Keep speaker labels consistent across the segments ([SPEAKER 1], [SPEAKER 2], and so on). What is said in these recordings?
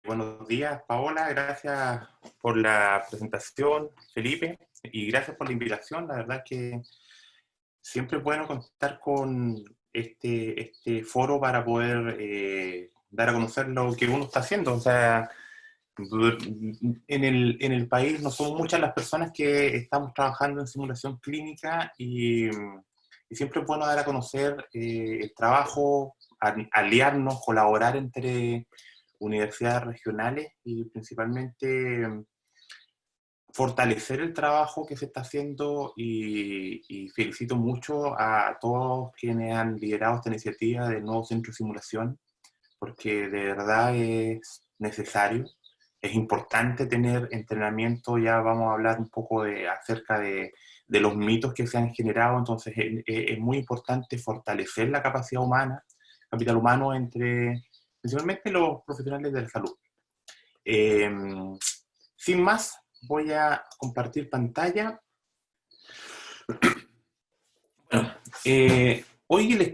[SPEAKER 1] Buenos días, Paola. Gracias por la presentación, Felipe, y gracias por la invitación. La verdad que siempre es bueno contar con este foro para poder dar a conocer lo que uno está haciendo. O sea, en el país no son muchas las personas que estamos trabajando en simulación clínica y siempre es bueno dar a conocer el trabajo, aliarnos, colaborar entre universidades regionales y principalmente fortalecer el trabajo que se está haciendo y felicito mucho a todos quienes han liderado esta iniciativa del nuevo centro de simulación, porque de verdad es necesario, es importante tener entrenamiento. Ya vamos a hablar un poco acerca de los mitos que se han generado. Entonces es muy importante fortalecer la capacidad humana, capital humano entre principalmente los profesionales de la salud. Eh, Sin más, voy a compartir pantalla. Bueno, hoy les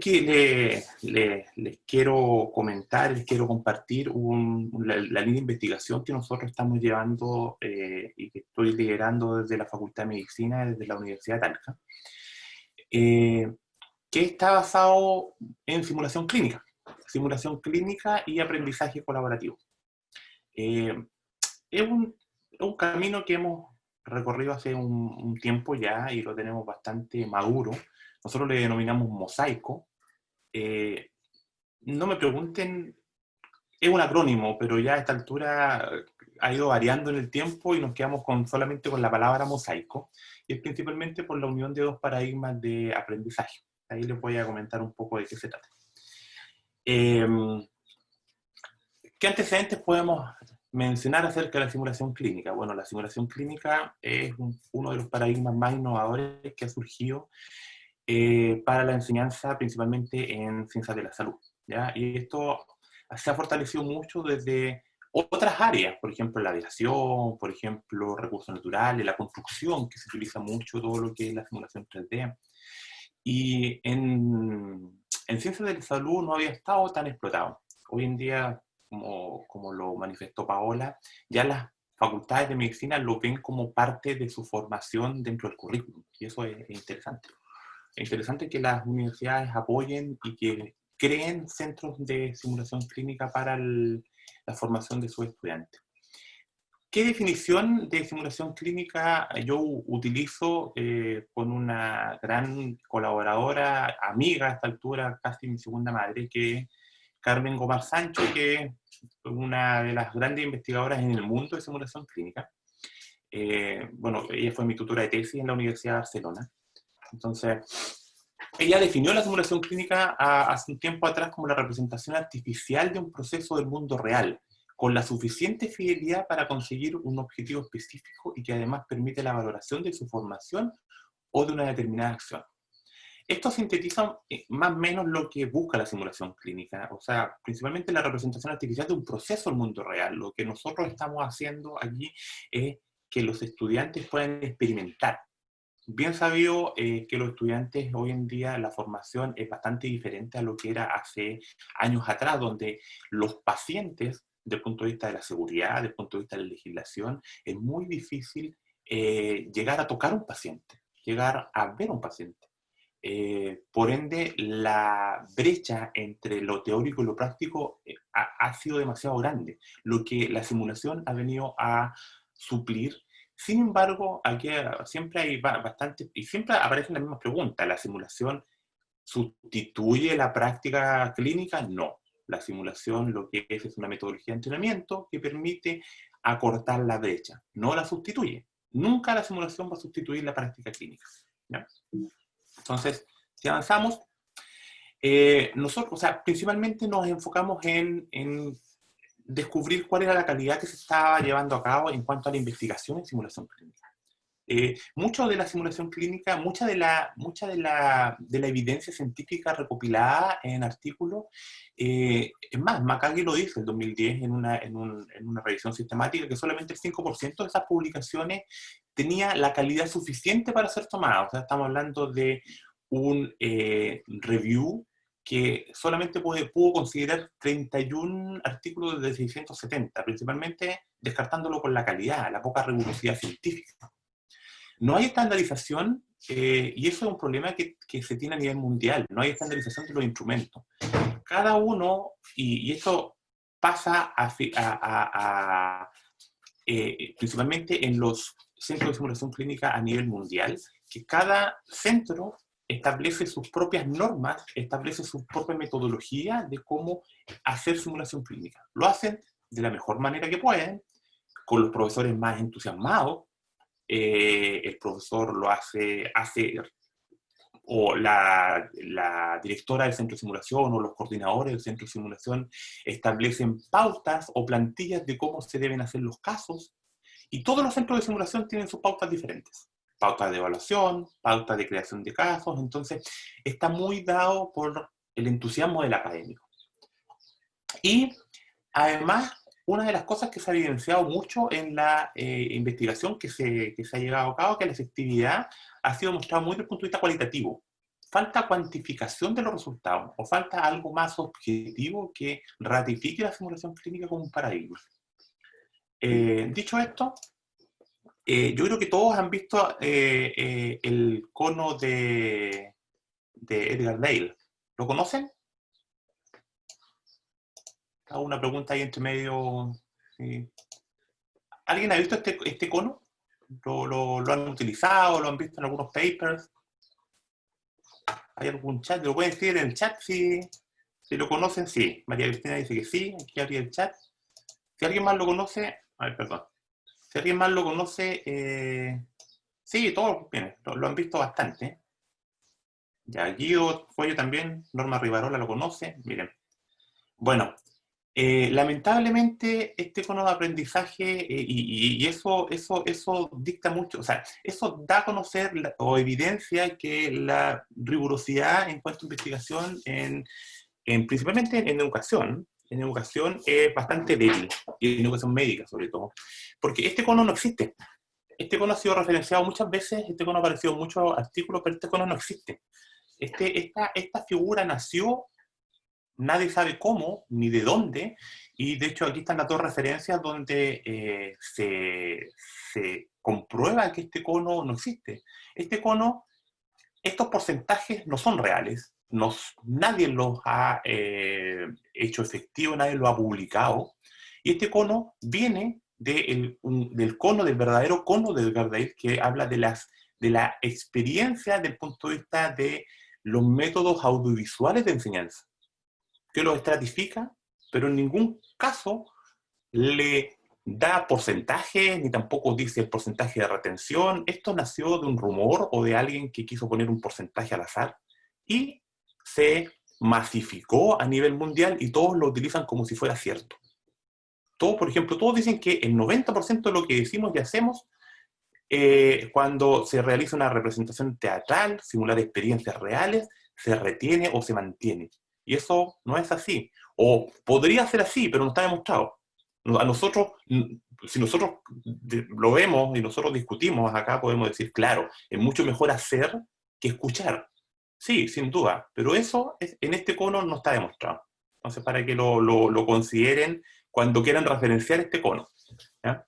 [SPEAKER 1] quiero comentar, les quiero compartir la línea de investigación que nosotros estamos llevando y que estoy liderando desde la Facultad de Medicina, desde la Universidad de Talca, que está basado en simulación clínica y aprendizaje colaborativo. Es un camino que hemos recorrido hace un tiempo ya y lo tenemos bastante maduro. Nosotros le denominamos mosaico. Eh, no me pregunten, es un acrónimo, pero ya a esta altura ha ido variando en el tiempo y nos quedamos solamente con la palabra mosaico. Y es principalmente por la unión de dos paradigmas de aprendizaje. Ahí les voy a comentar un poco de qué se trata. Eh, ¿Qué antecedentes podemos mencionar acerca de la simulación clínica? Bueno, la simulación clínica es uno de los paradigmas más innovadores que ha surgido para la enseñanza, principalmente en ciencias de la salud, ¿ya? Y esto se ha fortalecido mucho desde otras áreas, por ejemplo, la aviación, por ejemplo, recursos naturales, la construcción, que se utiliza mucho todo lo que es la simulación 3D. Y en ciencias de la salud no había estado tan explotado. Hoy en día, como lo manifestó Paola, ya las facultades de medicina lo ven como parte de su formación dentro del currículum. Y eso es interesante. Es interesante que las universidades apoyen y que creen centros de simulación clínica para la formación de sus estudiantes. ¿Qué definición de simulación clínica yo utilizo con una gran colaboradora, amiga a esta altura, casi mi segunda madre, que es Carmen Gomar Sancho, que es una de las grandes investigadoras en el mundo de simulación clínica? Bueno, ella fue mi tutora de tesis en la Universidad de Barcelona. Entonces, ella definió la simulación clínica hace un tiempo atrás como la representación artificial de un proceso del mundo real, con la suficiente fidelidad para conseguir un objetivo específico y que además permite la valoración de su formación o de una determinada acción. Esto sintetiza más o menos lo que busca la simulación clínica, o sea, principalmente la representación artificial de un proceso del mundo real. Lo que nosotros estamos haciendo aquí es que los estudiantes puedan experimentar. Bien sabido que los estudiantes hoy en día, la formación es bastante diferente a lo que era hace años atrás, donde los pacientes, desde el punto de vista de la seguridad, desde el punto de vista de la legislación, es muy difícil llegar a tocar un paciente, llegar a ver un paciente. Por ende, la brecha entre lo teórico y lo práctico ha sido demasiado grande, lo que la simulación ha venido a suplir. Sin embargo, aquí siempre hay bastante, y siempre aparecen las mismas preguntas. ¿La simulación sustituye la práctica clínica? No. La simulación lo que es una metodología de entrenamiento que permite acortar la brecha, no la sustituye. Nunca la simulación va a sustituir la práctica clínica, ¿ya? Entonces, si avanzamos, nosotros, o sea, principalmente nos enfocamos en descubrir cuál era la calidad que se estaba llevando a cabo en cuanto a la investigación en simulación clínica. Mucho de la simulación clínica, mucha de la evidencia científica recopilada en artículos, es más, Macagui lo dice en 2010 en una revisión sistemática, que solamente el 5% de esas publicaciones tenía la calidad suficiente para ser tomada. O sea, estamos hablando de un review que solamente pudo considerar 31 artículos de 670, principalmente descartándolo por la calidad, la poca rigurosidad científica. No hay estandarización, y eso es un problema que se tiene a nivel mundial, no hay estandarización de los instrumentos. Cada uno, y esto pasa principalmente en los centros de simulación clínica a nivel mundial, que cada centro establece sus propias normas, establece su propia metodología de cómo hacer simulación clínica. Lo hacen de la mejor manera que pueden, con los profesores más entusiasmados. El profesor lo hace o la directora del centro de simulación o los coordinadores del centro de simulación establecen pautas o plantillas de cómo se deben hacer los casos, y todos los centros de simulación tienen sus pautas diferentes. Pautas de evaluación, pautas de creación de casos, entonces está muy dado por el entusiasmo del académico. Y además, una de las cosas que se ha evidenciado mucho en la investigación que se ha llevado a cabo, que la efectividad ha sido mostrada muy desde el punto de vista cualitativo. Falta cuantificación de los resultados, o falta algo más objetivo que ratifique la simulación clínica como un paradigma. Dicho esto, yo creo que todos han visto el cono de Edgar Dale. ¿Lo conocen? Hago una pregunta ahí entre medio. ¿Alguien ha visto este cono? ¿Lo han utilizado? ¿Lo han visto en algunos papers? ¿Hay algún chat? ¿Lo pueden escribir en el chat? Si lo conocen, sí. María Cristina dice que sí. Aquí abrí el chat. Si alguien más lo conoce... A ver, perdón. Si alguien más lo conoce... sí, todos bien, lo han visto bastante. Ya, Guido Cuello también. Norma Rivarola lo conoce. Miren. Bueno, lamentablemente este cono de aprendizaje, y eso dicta mucho, o sea, eso da a conocer o evidencia que la rigurosidad en cuanto a investigación, principalmente en educación es bastante débil, y en educación médica sobre todo, porque este cono no existe. Este cono ha sido referenciado muchas veces, este cono ha aparecido en muchos artículos, pero este cono no existe. Esta figura nació, nadie sabe cómo ni de dónde, y de hecho aquí están las dos referencias donde se comprueba que este cono no existe. Este cono, estos porcentajes no son reales, nadie los ha hecho efectivo, nadie lo ha publicado, y este cono viene del cono, del verdadero cono de Edgar Dale, que habla de la experiencia desde el punto de vista de los métodos audiovisuales de enseñanza, que lo estratifica, pero en ningún caso le da porcentaje, ni tampoco dice el porcentaje de retención. Esto nació de un rumor o de alguien que quiso poner un porcentaje al azar, y se masificó a nivel mundial y todos lo utilizan como si fuera cierto. Todos, por ejemplo, todos dicen que el 90% de lo que decimos y hacemos, cuando se realiza una representación teatral, simular experiencias reales, se retiene o se mantiene. Y eso no es así. O podría ser así, pero no está demostrado. A nosotros, si nosotros lo vemos y nosotros discutimos acá, podemos decir, claro, es mucho mejor hacer que escuchar. Sí, sin duda, pero eso en este cono no está demostrado. Entonces, para que lo consideren cuando quieran referenciar este cono, ¿ya?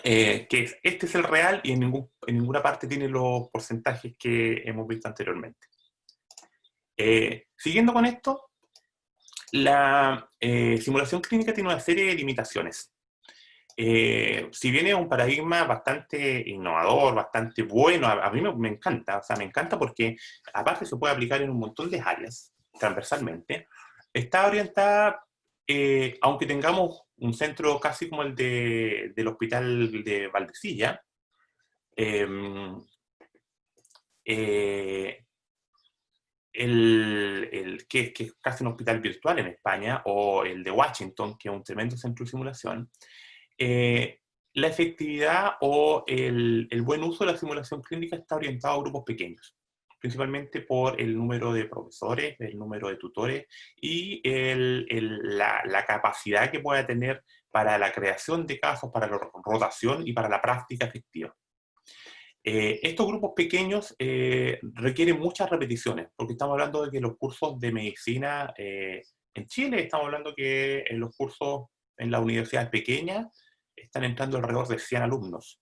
[SPEAKER 1] Que este es el real, y en ninguna parte tiene los porcentajes que hemos visto anteriormente. Siguiendo con esto, la simulación clínica tiene una serie de limitaciones. Si bien es un paradigma bastante innovador, bastante bueno, a mí me encanta, o sea, me encanta porque aparte se puede aplicar en un montón de áreas, transversalmente. Está orientada, aunque tengamos un centro casi como el del Hospital de Valdecilla, eh, eh, que es casi un hospital virtual en España, o el de Washington, que es un tremendo centro de simulación, la efectividad o el buen uso de la simulación clínica está orientado a grupos pequeños, principalmente por el número de profesores, el número de tutores y la capacidad que pueda tener para la creación de casos, para la rotación y para la práctica efectiva. Estos grupos pequeños requieren muchas repeticiones, porque estamos hablando de que los cursos de medicina en Chile, estamos hablando que en los cursos en las universidades pequeñas están entrando alrededor de 100 alumnos.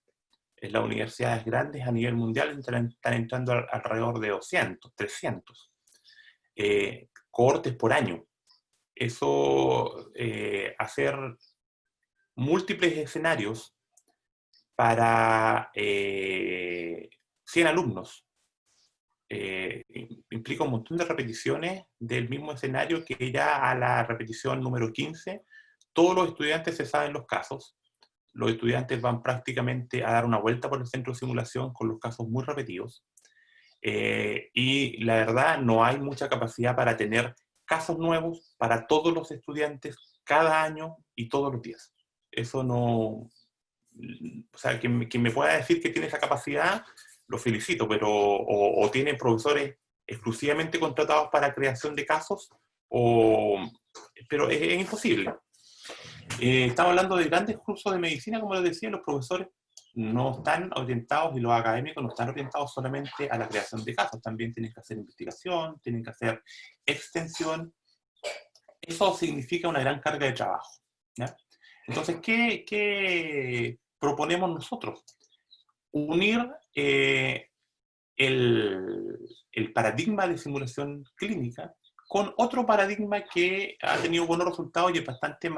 [SPEAKER 1] En las universidades grandes a nivel mundial están entrando alrededor de 200, 300 cohortes por año. Eso, hacer múltiples escenarios para 100 alumnos. Implica un montón de repeticiones del mismo escenario que ya a la repetición número 15, todos los estudiantes se saben los casos, los estudiantes van prácticamente a dar una vuelta por el centro de simulación con los casos muy repetidos, y la verdad no hay mucha capacidad para tener casos nuevos para todos los estudiantes cada año y todos los días. Eso no... O sea, quien me pueda decir que tiene esa capacidad, lo felicito, pero o tienen profesores exclusivamente contratados para creación de casos, pero es imposible. Estamos hablando de grandes cursos de medicina, como les decía, los profesores no están orientados y los académicos no están orientados solamente a la creación de casos, también tienen que hacer investigación, tienen que hacer extensión. Eso significa una gran carga de trabajo, ¿ya? Entonces, ¿qué proponemos nosotros? Unir el paradigma de simulación clínica con otro paradigma que ha tenido buenos resultados y es bastante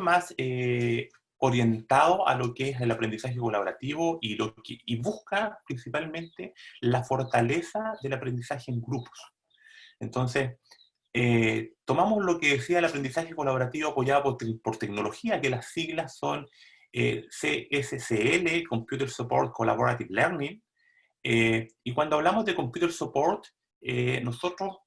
[SPEAKER 1] más orientado a lo que es el aprendizaje colaborativo y busca principalmente la fortaleza del aprendizaje en grupos. Entonces, tomamos lo que decía el aprendizaje colaborativo apoyado por tecnología, que las siglas son CSCL, Computer Support Collaborative Learning, y cuando hablamos de Computer Support, nosotros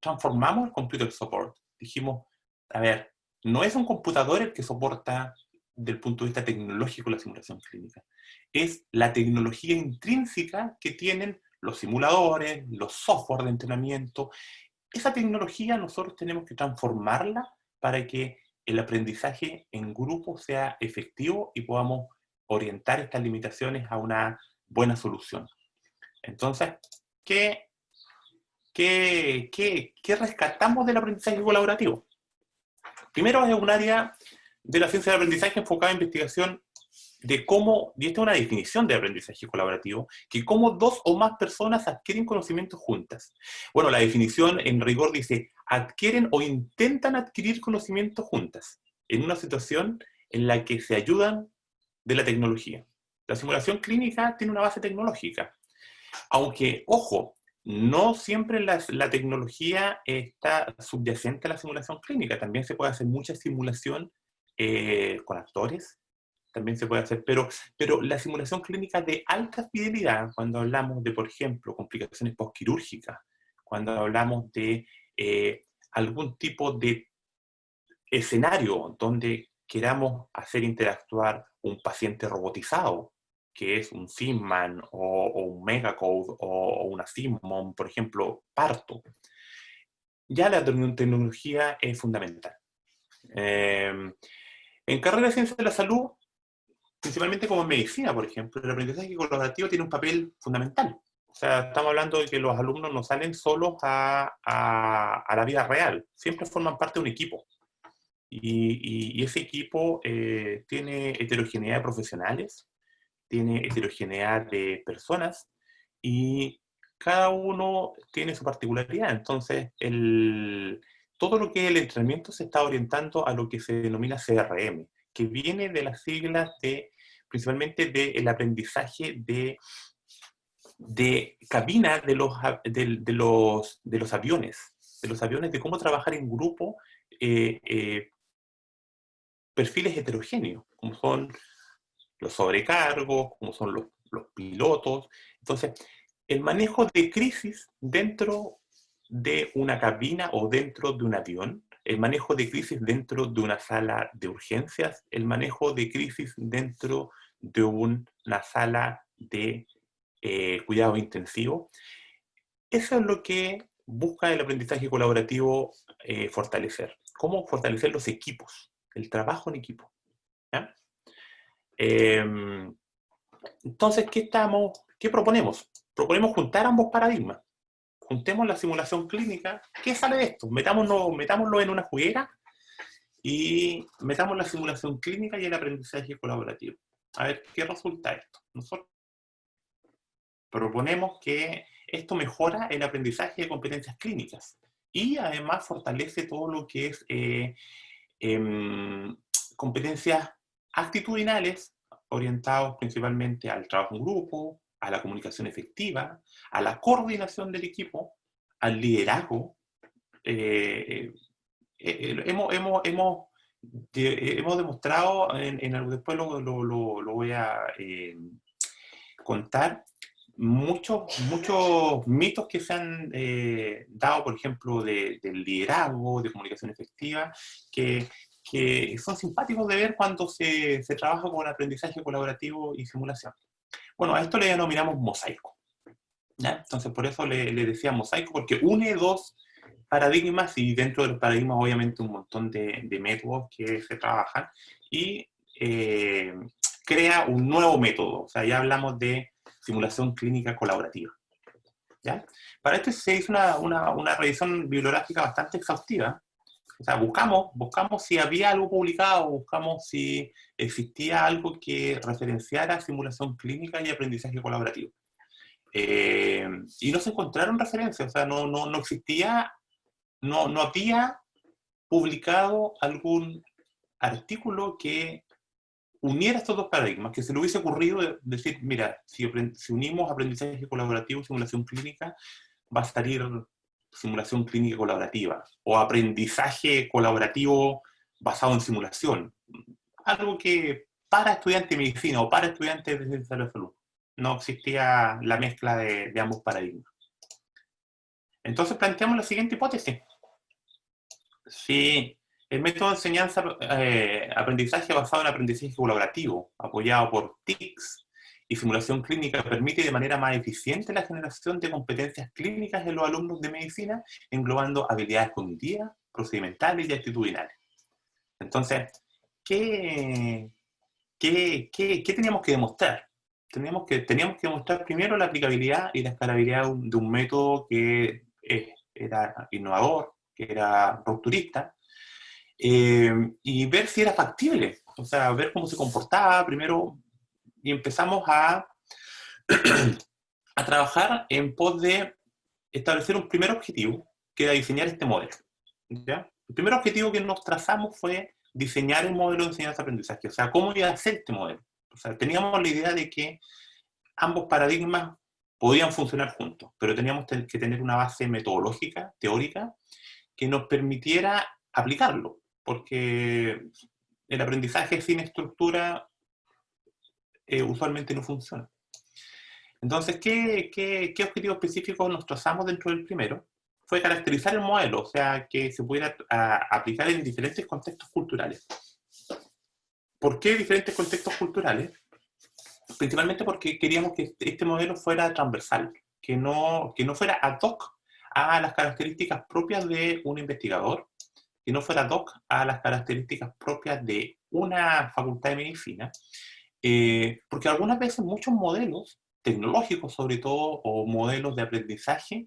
[SPEAKER 1] transformamos el Computer Support. Dijimos, a ver, no es un computador el que soporta del punto de vista tecnológico la simulación clínica, es la tecnología intrínseca que tienen los simuladores, los software de entrenamiento. Esa tecnología nosotros tenemos que transformarla para que el aprendizaje en grupo sea efectivo y podamos orientar estas limitaciones a una buena solución. Entonces, ¿qué rescatamos del aprendizaje colaborativo? Primero, es un área de la ciencia del aprendizaje enfocada en investigación de cómo, y esta es una definición de aprendizaje colaborativo, que cómo dos o más personas adquieren conocimientos juntas. Bueno, la definición en rigor dice, adquieren o intentan adquirir conocimientos juntas, en una situación en la que se ayudan de la tecnología. La simulación clínica tiene una base tecnológica, aunque, ojo, no siempre la tecnología está subyacente a la simulación clínica, también se puede hacer mucha simulación con actores, también se puede hacer, pero la simulación clínica de alta fidelidad, cuando hablamos de, por ejemplo, complicaciones postquirúrgicas, cuando hablamos de algún tipo de escenario donde queramos hacer interactuar un paciente robotizado, que es un Simman o un Megacode o una Simmon, por ejemplo, parto, ya la tecnología es fundamental. En carrera de ciencias de la salud, principalmente como en medicina, por ejemplo, el aprendizaje colaborativo tiene un papel fundamental. O sea, estamos hablando de que los alumnos no salen solos a la vida real, siempre forman parte de un equipo. Y ese equipo tiene heterogeneidad de profesionales, tiene heterogeneidad de personas, y cada uno tiene su particularidad. Entonces, todo lo que es el entrenamiento se está orientando a lo que se denomina CRM, que viene de las siglas principalmente del aprendizaje de cabina de los aviones, de cómo trabajar en grupo, perfiles heterogéneos, como son los sobrecargos, como son los pilotos. Entonces, el manejo de crisis dentro de una cabina o dentro de un avión, el manejo de crisis dentro de una sala de urgencias, el manejo de crisis dentro de una sala de cuidado intensivo. Eso es lo que busca el aprendizaje colaborativo fortalecer. ¿Cómo fortalecer los equipos? El trabajo en equipo. ¿Ya? Entonces, ¿qué proponemos? Proponemos juntar ambos paradigmas. Juntemos la simulación clínica. ¿Qué sale de esto? Metámoslo en una juguera y metamos la simulación clínica y el aprendizaje colaborativo. A ver, ¿qué resulta esto? Nosotros proponemos que esto mejora el aprendizaje de competencias clínicas y además fortalece todo lo que es competencias actitudinales orientados principalmente al trabajo en grupo, a la comunicación efectiva, a la coordinación del equipo, al liderazgo. Eh, hemos demostrado, después lo voy a contar, muchos mitos que se han dado, por ejemplo, del liderazgo, de comunicación efectiva, que son simpáticos de ver cuando se trabaja con aprendizaje colaborativo y simulación. Bueno, a esto le denominamos mosaico, ¿ya? Entonces, por eso le decía mosaico, porque une dos paradigmas y dentro de los paradigmas, obviamente, un montón de métodos que se trabajan y crea un nuevo método. O sea, ya hablamos de simulación clínica colaborativa. ¿Ya? Para esto se hizo una revisión bibliográfica bastante exhaustiva. O sea, buscamos si había algo publicado, buscamos si existía algo que referenciara simulación clínica y aprendizaje colaborativo. Y no se encontraron referencias, o sea, no existía, no había publicado algún artículo que uniera estos dos paradigmas, que se le hubiese ocurrido decir, mira, si unimos aprendizaje colaborativo y simulación clínica, va a salir simulación clínica colaborativa, o aprendizaje colaborativo basado en simulación. Algo que para estudiantes de medicina o para estudiantes de ciencia de la salud no existía la mezcla de ambos paradigmas. Entonces planteamos la siguiente hipótesis. Si el método de enseñanza, aprendizaje basado en aprendizaje colaborativo, apoyado por TICs y simulación clínica, permite de manera más eficiente la generación de competencias clínicas en los alumnos de medicina, englobando habilidades cognitivas, procedimentales y actitudinales. Entonces, ¿qué, qué teníamos que demostrar? Teníamos que demostrar primero la aplicabilidad y la escalabilidad de un método que era innovador, que era rupturista, y ver si era factible, o sea, ver cómo se comportaba primero, y empezamos a trabajar en pos de establecer un primer objetivo, que era diseñar este modelo. ¿Ya? El primer objetivo que nos trazamos fue diseñar un modelo de enseñanza-aprendizaje, o sea, cómo iba a ser este modelo. O sea, teníamos la idea de que ambos paradigmas podían funcionar juntos, pero teníamos que tener una base metodológica, teórica, que nos permitiera aplicarlo, porque el aprendizaje sin estructura usualmente no funciona. Entonces, ¿qué objetivos específicos nos trazamos dentro del primero? Fue caracterizar el modelo, o sea, que se pudiera aplicar en diferentes contextos culturales. ¿Por qué diferentes contextos culturales? Principalmente porque queríamos que este modelo fuera transversal, que no fuera ad hoc a las características propias de un investigador, que no fuera ad hoc a las características propias de una facultad de medicina, porque algunas veces muchos modelos tecnológicos, sobre todo, o modelos de aprendizaje,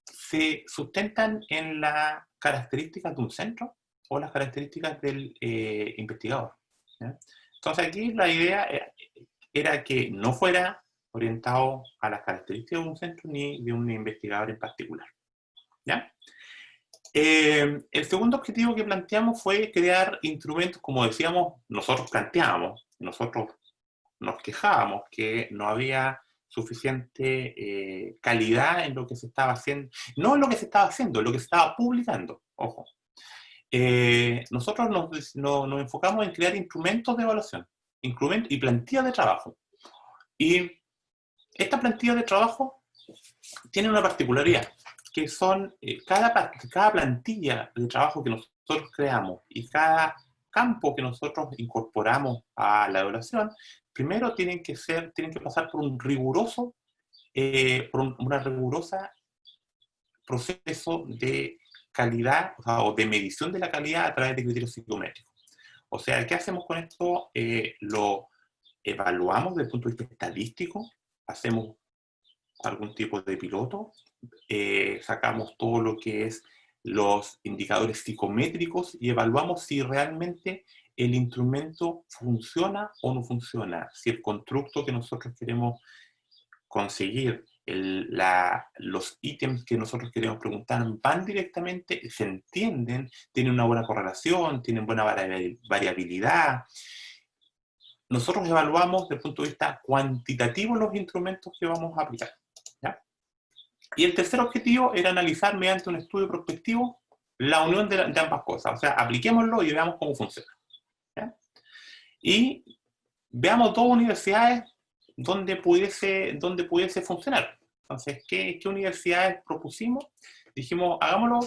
[SPEAKER 1] se sustentan en las características de un centro o las características del investigador. ¿Ya? Entonces aquí la idea era que no fuera orientado a las características de un centro ni de un investigador en particular. ¿Ya? El segundo objetivo que planteamos fue crear instrumentos, como decíamos, nosotros planteábamos, nosotros nos quejábamos que no había suficiente calidad en lo que se estaba haciendo, no en lo que se estaba haciendo, en lo que se estaba publicando, ojo. Nosotros nos enfocamos en crear instrumentos de evaluación y plantillas de trabajo. Y esta plantilla de trabajo tiene una particularidad, que son cada plantilla de trabajo que nosotros creamos y cada campo que nosotros incorporamos a la evaluación, primero tienen que pasar por un riguroso, una rigurosa proceso de calidad, o de medición de la calidad a través de criterios psicométricos. O sea, ¿qué hacemos con esto? Lo evaluamos desde el punto de vista estadístico, hacemos algún tipo de piloto, sacamos todo lo que es los indicadores psicométricos y evaluamos si realmente el instrumento funciona o no funciona, si el constructo que nosotros queremos conseguir, los ítems que nosotros queremos preguntar van directamente, se entienden, tienen una buena correlación, tienen buena variabilidad. Nosotros evaluamos desde el punto de vista cuantitativo los instrumentos que vamos a aplicar, ¿ya? Y el tercer objetivo era analizar mediante un estudio prospectivo la unión de ambas cosas. O sea, apliquémoslo y veamos cómo funciona, ¿ya? Y veamos dos universidades donde pudiese funcionar. Entonces, ¿qué universidades propusimos? Dijimos, hagámoslo.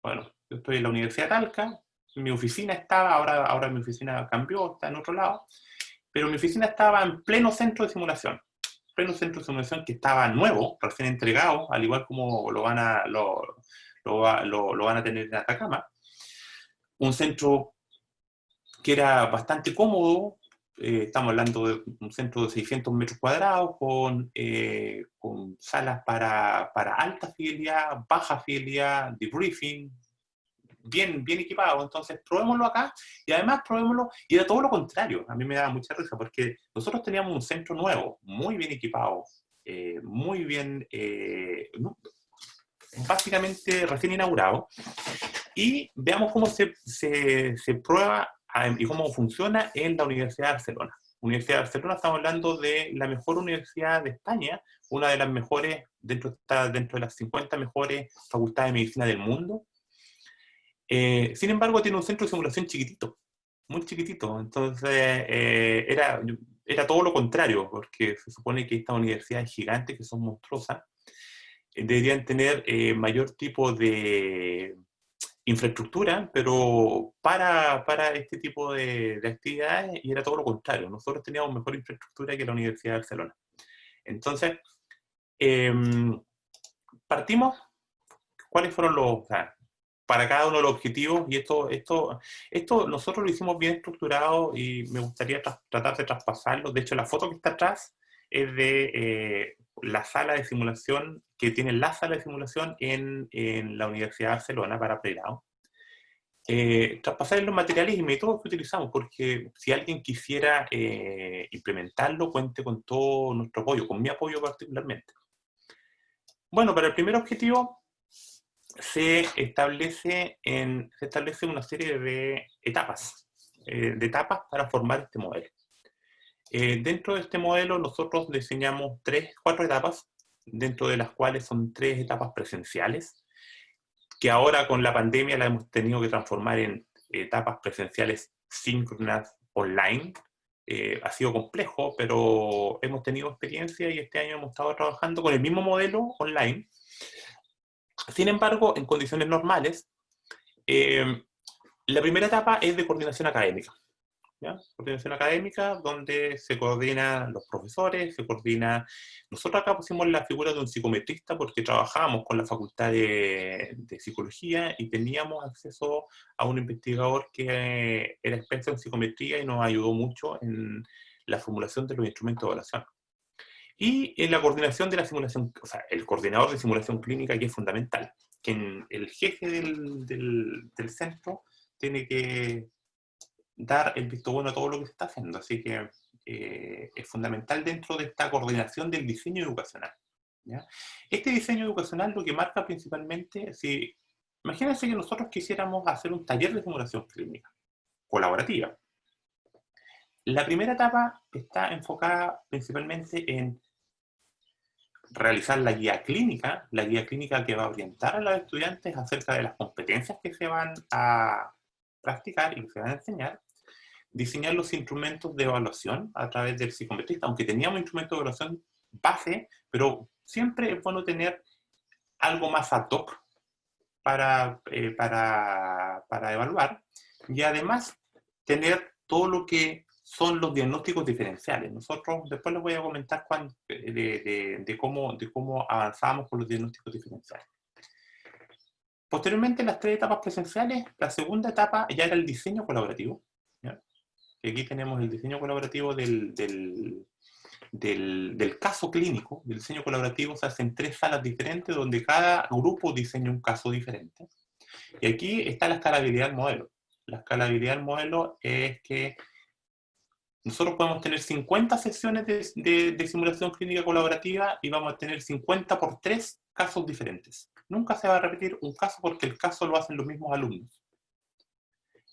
[SPEAKER 1] Bueno, yo estoy en la Universidad de Talca, mi oficina estaba, ahora mi oficina cambió, está en otro lado, pero mi oficina estaba en pleno centro de simulación. Pleno centro de simulación que estaba nuevo, recién entregado, al igual como lo van a tener en Atacama. Un centro que era bastante cómodo, estamos hablando de un centro de 600 metros cuadrados, con salas para alta fidelidad, baja fidelidad, debriefing, bien equipado. Entonces, probémoslo acá y además probémoslo, y era todo lo contrario. A mí me daba mucha risa porque nosotros teníamos un centro nuevo, muy bien equipado, muy bien, básicamente recién inaugurado, y veamos cómo se prueba y cómo funciona en la Universidad de Barcelona. Universidad de Barcelona, estamos hablando de la mejor universidad de España, una de las mejores, está dentro de las 50 mejores facultades de medicina del mundo. Sin embargo, tiene un centro de simulación chiquitito, muy chiquitito. Entonces, era todo lo contrario, porque se supone que estas universidades gigantes, que son monstruosas, deberían tener mayor tipo de infraestructura, pero para este tipo de actividades, y era todo lo contrario. Nosotros teníamos mejor infraestructura que la Universidad de Barcelona. Entonces, partimos, ¿cuáles fueron o sea, para cada uno de los objetivos? Y esto nosotros lo hicimos bien estructurado y me gustaría tratar de traspasarlo. De hecho, la foto que está atrás es de la sala de simulación, que tiene la sala de simulación en la Universidad de Barcelona para pregrado. Traspasar los materiales y métodos que utilizamos, porque si alguien quisiera implementarlo, cuente con todo nuestro apoyo, con mi apoyo particularmente. Bueno, para el primer objetivo se establece una serie de etapas para formar este modelo. Dentro de este modelo nosotros diseñamos 4 etapas, dentro de las cuales son 3 etapas presenciales, que ahora con la pandemia la hemos tenido que transformar en etapas presenciales síncronas online. Ha sido complejo, pero hemos tenido experiencia y este año hemos estado trabajando con el mismo modelo online. Sin embargo, en condiciones normales, la primera etapa es de coordinación académica, ¿ya? Coordinación académica, donde se coordinan los profesores, Nosotros acá pusimos la figura de un psicometrista porque trabajábamos con la Facultad de Psicología y teníamos acceso a un investigador que era experto en psicometría y nos ayudó mucho en la formulación de los instrumentos de evaluación. Y en la coordinación de la simulación, o sea, el coordinador de simulación clínica, que es fundamental, que el jefe del centro tiene que dar el visto bueno a todo lo que se está haciendo. Así que es fundamental dentro de esta coordinación del diseño educacional, ¿ya? Este diseño educacional lo que marca principalmente, imagínense que nosotros quisiéramos hacer un taller de simulación clínica colaborativa. La primera etapa está enfocada principalmente en realizar la guía clínica que va a orientar a los estudiantes acerca de las competencias que se van a practicar y que se van a enseñar, diseñar los instrumentos de evaluación a través del psicometrista, aunque teníamos instrumentos de evaluación base, pero siempre es bueno tener algo más ad hoc para evaluar, y además tener todo lo que son los diagnósticos diferenciales. Nosotros después les voy a comentar de cómo avanzamos con los diagnósticos diferenciales. Posteriormente, en las 3 etapas presenciales, la segunda etapa ya era el diseño colaborativo, ¿ya? que aquí tenemos el diseño colaborativo del caso clínico. El diseño colaborativo se hace en 3 salas diferentes, donde cada grupo diseña un caso diferente. Y aquí está la escalabilidad del modelo. La escalabilidad del modelo es que nosotros podemos tener 50 sesiones de simulación clínica colaborativa y vamos a tener 50 por 3 casos diferentes. Nunca se va a repetir un caso porque el caso lo hacen los mismos alumnos.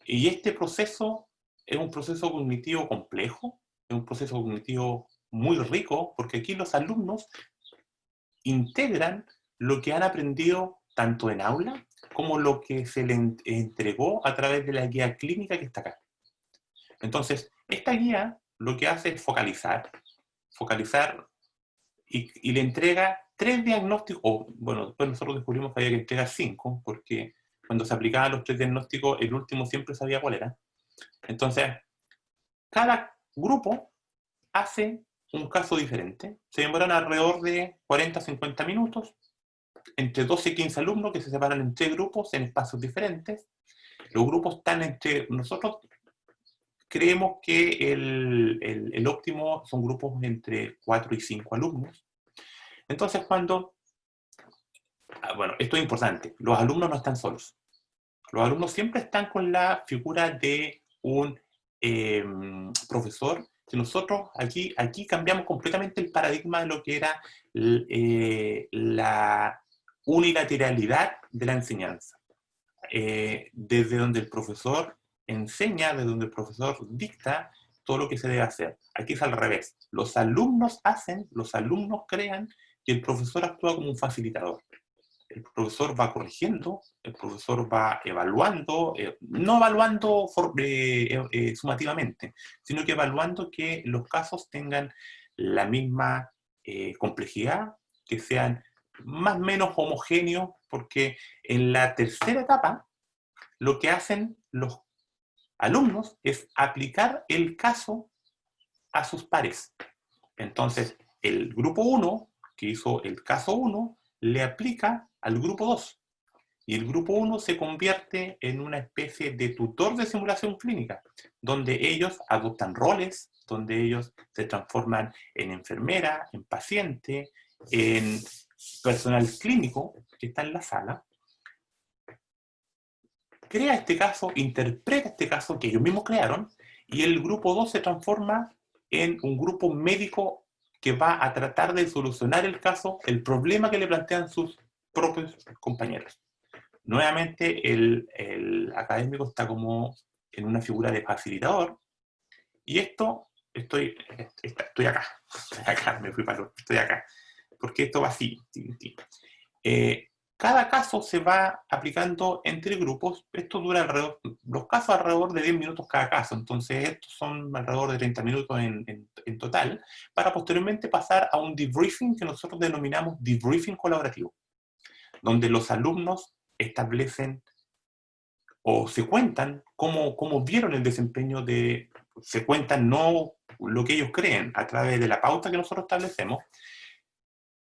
[SPEAKER 1] Y este proceso es un proceso cognitivo complejo, es un proceso cognitivo muy rico, porque aquí los alumnos integran lo que han aprendido tanto en aula como lo que se les entregó a través de la guía clínica que está acá. Entonces, esta guía lo que hace es focalizar y le entrega 3 diagnósticos, o bueno, después nosotros descubrimos que había que entregar 5, porque cuando se aplicaban los 3 diagnósticos, el último siempre sabía cuál era. Entonces, cada grupo hace un caso diferente. Se demoran alrededor de 40 a 50 minutos, entre 12 y 15 alumnos que se separan en 3 grupos en espacios diferentes. Los grupos están entre... Nosotros creemos que el óptimo son grupos entre 4 y 5 alumnos. Entonces, cuando... Bueno, esto es importante. Los alumnos no están solos. Los alumnos siempre están con la figura de un profesor, que nosotros aquí cambiamos completamente el paradigma de lo que era la unilateralidad de la enseñanza. Desde donde el profesor enseña, desde donde el profesor dicta todo lo que se debe hacer. Aquí es al revés. Los alumnos hacen, los alumnos crean, y el profesor actúa como un facilitador. El profesor va corrigiendo, el profesor va evaluando, no evaluando sumativamente, sino que evaluando que los casos tengan la misma complejidad, que sean más o menos homogéneos, porque en la tercera etapa lo que hacen los alumnos es aplicar el caso a sus pares. Entonces, el grupo 1, que hizo el caso 1, le aplica al grupo 2. Y el grupo 1 se convierte en una especie de tutor de simulación clínica, donde ellos adoptan roles, donde ellos se transforman en enfermera, en paciente, en personal clínico que está en la sala, crea este caso, interpreta este caso que ellos mismos crearon, y el grupo 2 se transforma en un grupo médico que va a tratar de solucionar el caso, el problema que le plantean sus propios compañeros. Nuevamente, el académico está como en una figura de facilitador, y esto, estoy acá, me fui para estoy acá, porque esto va así. Cada caso se va aplicando entre grupos. Esto dura alrededor, los casos alrededor de 10 minutos cada caso, entonces estos son alrededor de 30 minutos en total, para posteriormente pasar a un debriefing que nosotros denominamos debriefing colaborativo, donde los alumnos establecen o se cuentan cómo vieron el desempeño se cuentan no lo que ellos creen a través de la pauta que nosotros establecemos,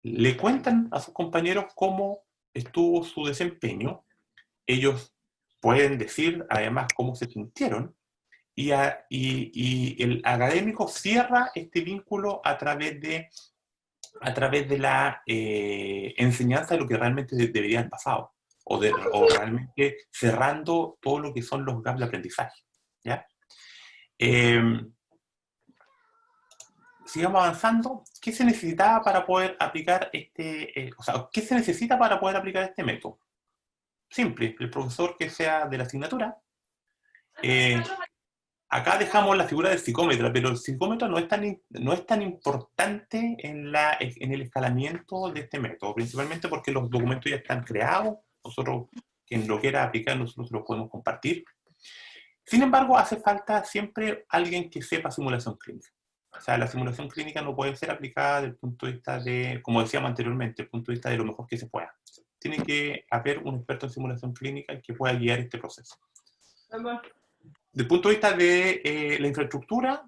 [SPEAKER 1] le cuentan a sus compañeros cómo estuvo su desempeño, ellos pueden decir además cómo se sintieron, y el académico cierra este vínculo a través de la enseñanza de lo que realmente debería haber pasado, o realmente cerrando todo lo que son los gaps de aprendizaje. ¿Ya? Sigamos avanzando. ¿Qué se necesitaba para poder aplicar qué se necesita para poder aplicar este método? Simple, el profesor que sea de la asignatura. Acá dejamos la figura del psicómetro, pero el psicómetro no es tan importante en el escalamiento de este método, principalmente porque los documentos ya están creados, nosotros, quien lo quiera aplicar, nosotros los podemos compartir. Sin embargo, hace falta siempre alguien que sepa simulación clínica. O sea, la simulación clínica no puede ser aplicada desde el punto de vista de, como decíamos anteriormente, desde el punto de vista de lo mejor que se pueda. Tiene que haber un experto en simulación clínica que pueda guiar este proceso. Desde el punto de vista de la infraestructura,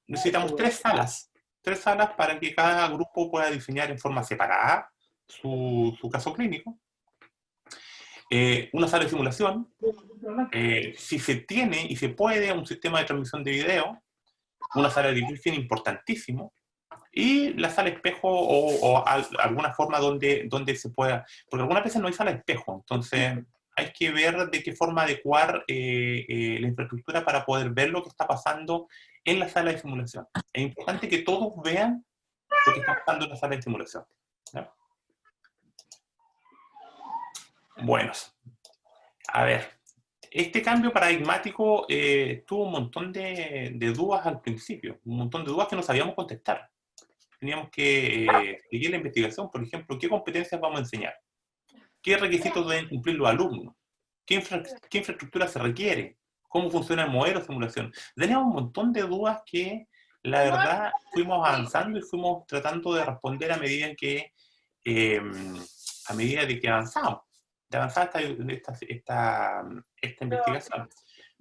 [SPEAKER 1] necesitamos 3 salas. 3 salas para que cada grupo pueda diseñar en forma separada su caso clínico. Una sala de simulación. Si se tiene y se puede un sistema de transmisión de video, una sala de debriefing importantísimo, y la sala espejo alguna forma donde se pueda, porque algunas veces no hay sala espejo, entonces hay que ver de qué forma adecuar la infraestructura para poder ver lo que está pasando en la sala de simulación. Es importante que todos vean lo que está pasando en la sala de simulación, ¿no? Bueno, a ver, este cambio paradigmático tuvo un montón de dudas al principio, un montón de dudas que no sabíamos contestar. Teníamos que seguir la investigación, por ejemplo, qué competencias vamos a enseñar, qué requisitos deben cumplir los alumnos, qué infraestructura se requiere, cómo funciona el modelo de simulación. Teníamos un montón de dudas que, la verdad, fuimos avanzando y fuimos tratando de responder a medida de que avanzamos, de avanzar esta investigación.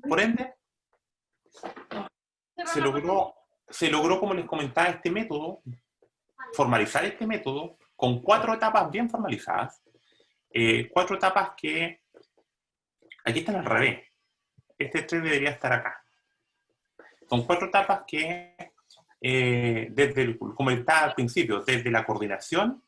[SPEAKER 1] Por ende, se logró, como les comentaba, este método, formalizar este método con 4 etapas bien formalizadas, 4 etapas que aquí están al revés. Este 3 debería estar acá. Son 4 etapas que, como comentaba al principio, desde la coordinación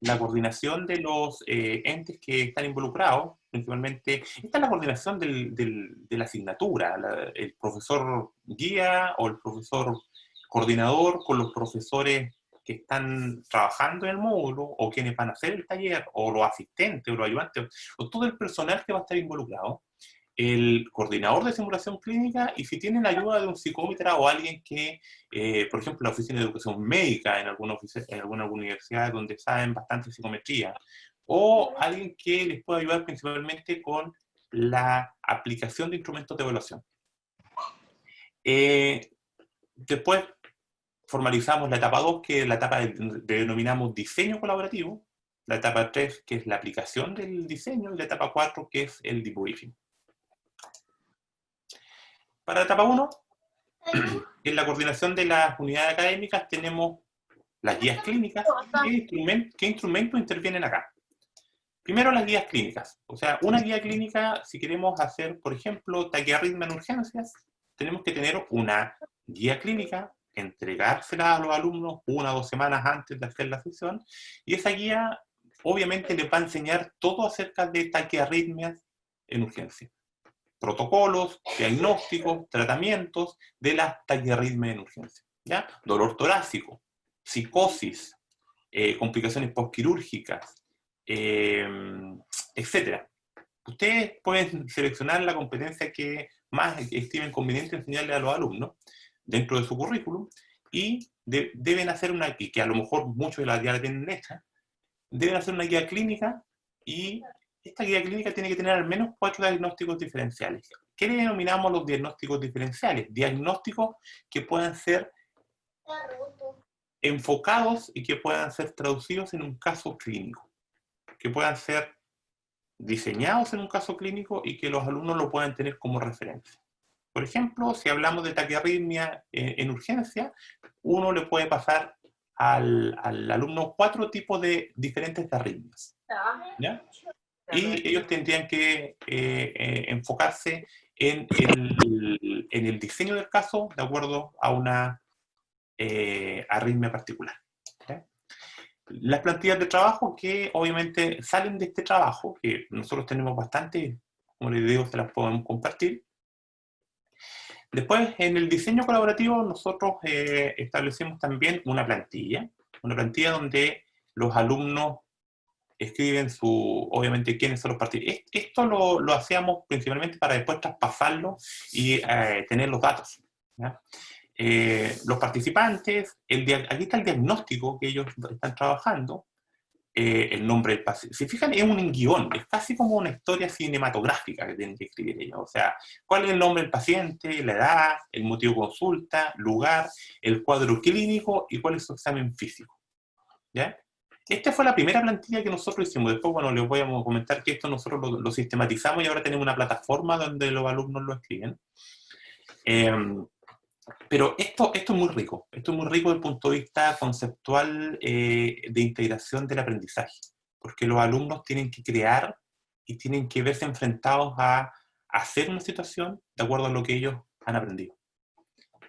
[SPEAKER 1] de los entes que están involucrados, principalmente, esta es la coordinación de la asignatura, el profesor guía o el profesor coordinador con los profesores que están trabajando en el módulo, o quienes van a hacer el taller, o los asistentes, o los ayudantes, o todo el personal que va a estar involucrado, el coordinador de simulación clínica, y si tienen ayuda de un psicómetra o alguien que, por ejemplo, la oficina de educación médica en alguna universidad donde saben bastante psicometría, o alguien que les pueda ayudar principalmente con la aplicación de instrumentos de evaluación. Después formalizamos la etapa 2, que es la etapa denominamos diseño colaborativo, la etapa 3, que es la aplicación del diseño, y la etapa 4, que es el debriefing. Para la etapa 1, en la coordinación de las unidades académicas tenemos las guías clínicas. ¿Qué instrumentos intervienen acá? Primero, las guías clínicas. O sea, una guía clínica, si queremos hacer, por ejemplo, taquiarritmia en urgencias, tenemos que tener una guía clínica, entregársela a los alumnos 1 o 2 semanas antes de hacer la sesión, y esa guía obviamente les va a enseñar todo acerca de taquiarritmias en urgencias. Protocolos, diagnósticos, tratamientos de la taquiarritmia en urgencia, ¿ya? Dolor torácico, psicosis, complicaciones postquirúrgicas, etc. Ustedes pueden seleccionar la competencia que más estimen conveniente enseñarle a los alumnos dentro de su currículum, y deben hacer una, que a lo mejor muchos de las ya la tienen hecha, deben hacer una guía clínica, y esta guía clínica tiene que tener al menos 4 diagnósticos diferenciales. ¿Qué denominamos los diagnósticos diferenciales? Diagnósticos que puedan ser enfocados y que puedan ser traducidos en un caso clínico, que puedan ser diseñados en un caso clínico y que los alumnos lo puedan tener como referencia. Por ejemplo, si hablamos de taquiarritmia en urgencia, uno le puede pasar al alumno 4 tipos de diferentes de arritmias, ¿ya? Y ellos tendrían que enfocarse en el diseño del caso de acuerdo a una arritmia particular, ¿ya? Las plantillas de trabajo que obviamente salen de este trabajo, que nosotros tenemos bastante, como les digo, se las podemos compartir. Después, en el diseño colaborativo, nosotros establecimos también una plantilla donde los alumnos escriben obviamente quiénes son los partidos. Esto lo hacíamos principalmente para después traspasarlo y tener los datos, ¿ya? Los participantes, aquí está el diagnóstico que ellos están trabajando, el nombre del paciente. Si fijan, es un guión, es casi como una historia cinematográfica que tienen que escribir ellos. O sea, cuál es el nombre del paciente, la edad, el motivo de consulta, lugar, el cuadro clínico y cuál es su examen físico, ¿ya? Esta fue la primera plantilla que nosotros hicimos. Después, bueno, les voy a comentar que esto nosotros lo sistematizamos y ahora tenemos una plataforma donde los alumnos lo escriben. Pero esto es muy rico. Esto es muy rico desde el punto de vista conceptual de integración del aprendizaje. Porque los alumnos tienen que crear y tienen que verse enfrentados a hacer una situación de acuerdo a lo que ellos han aprendido.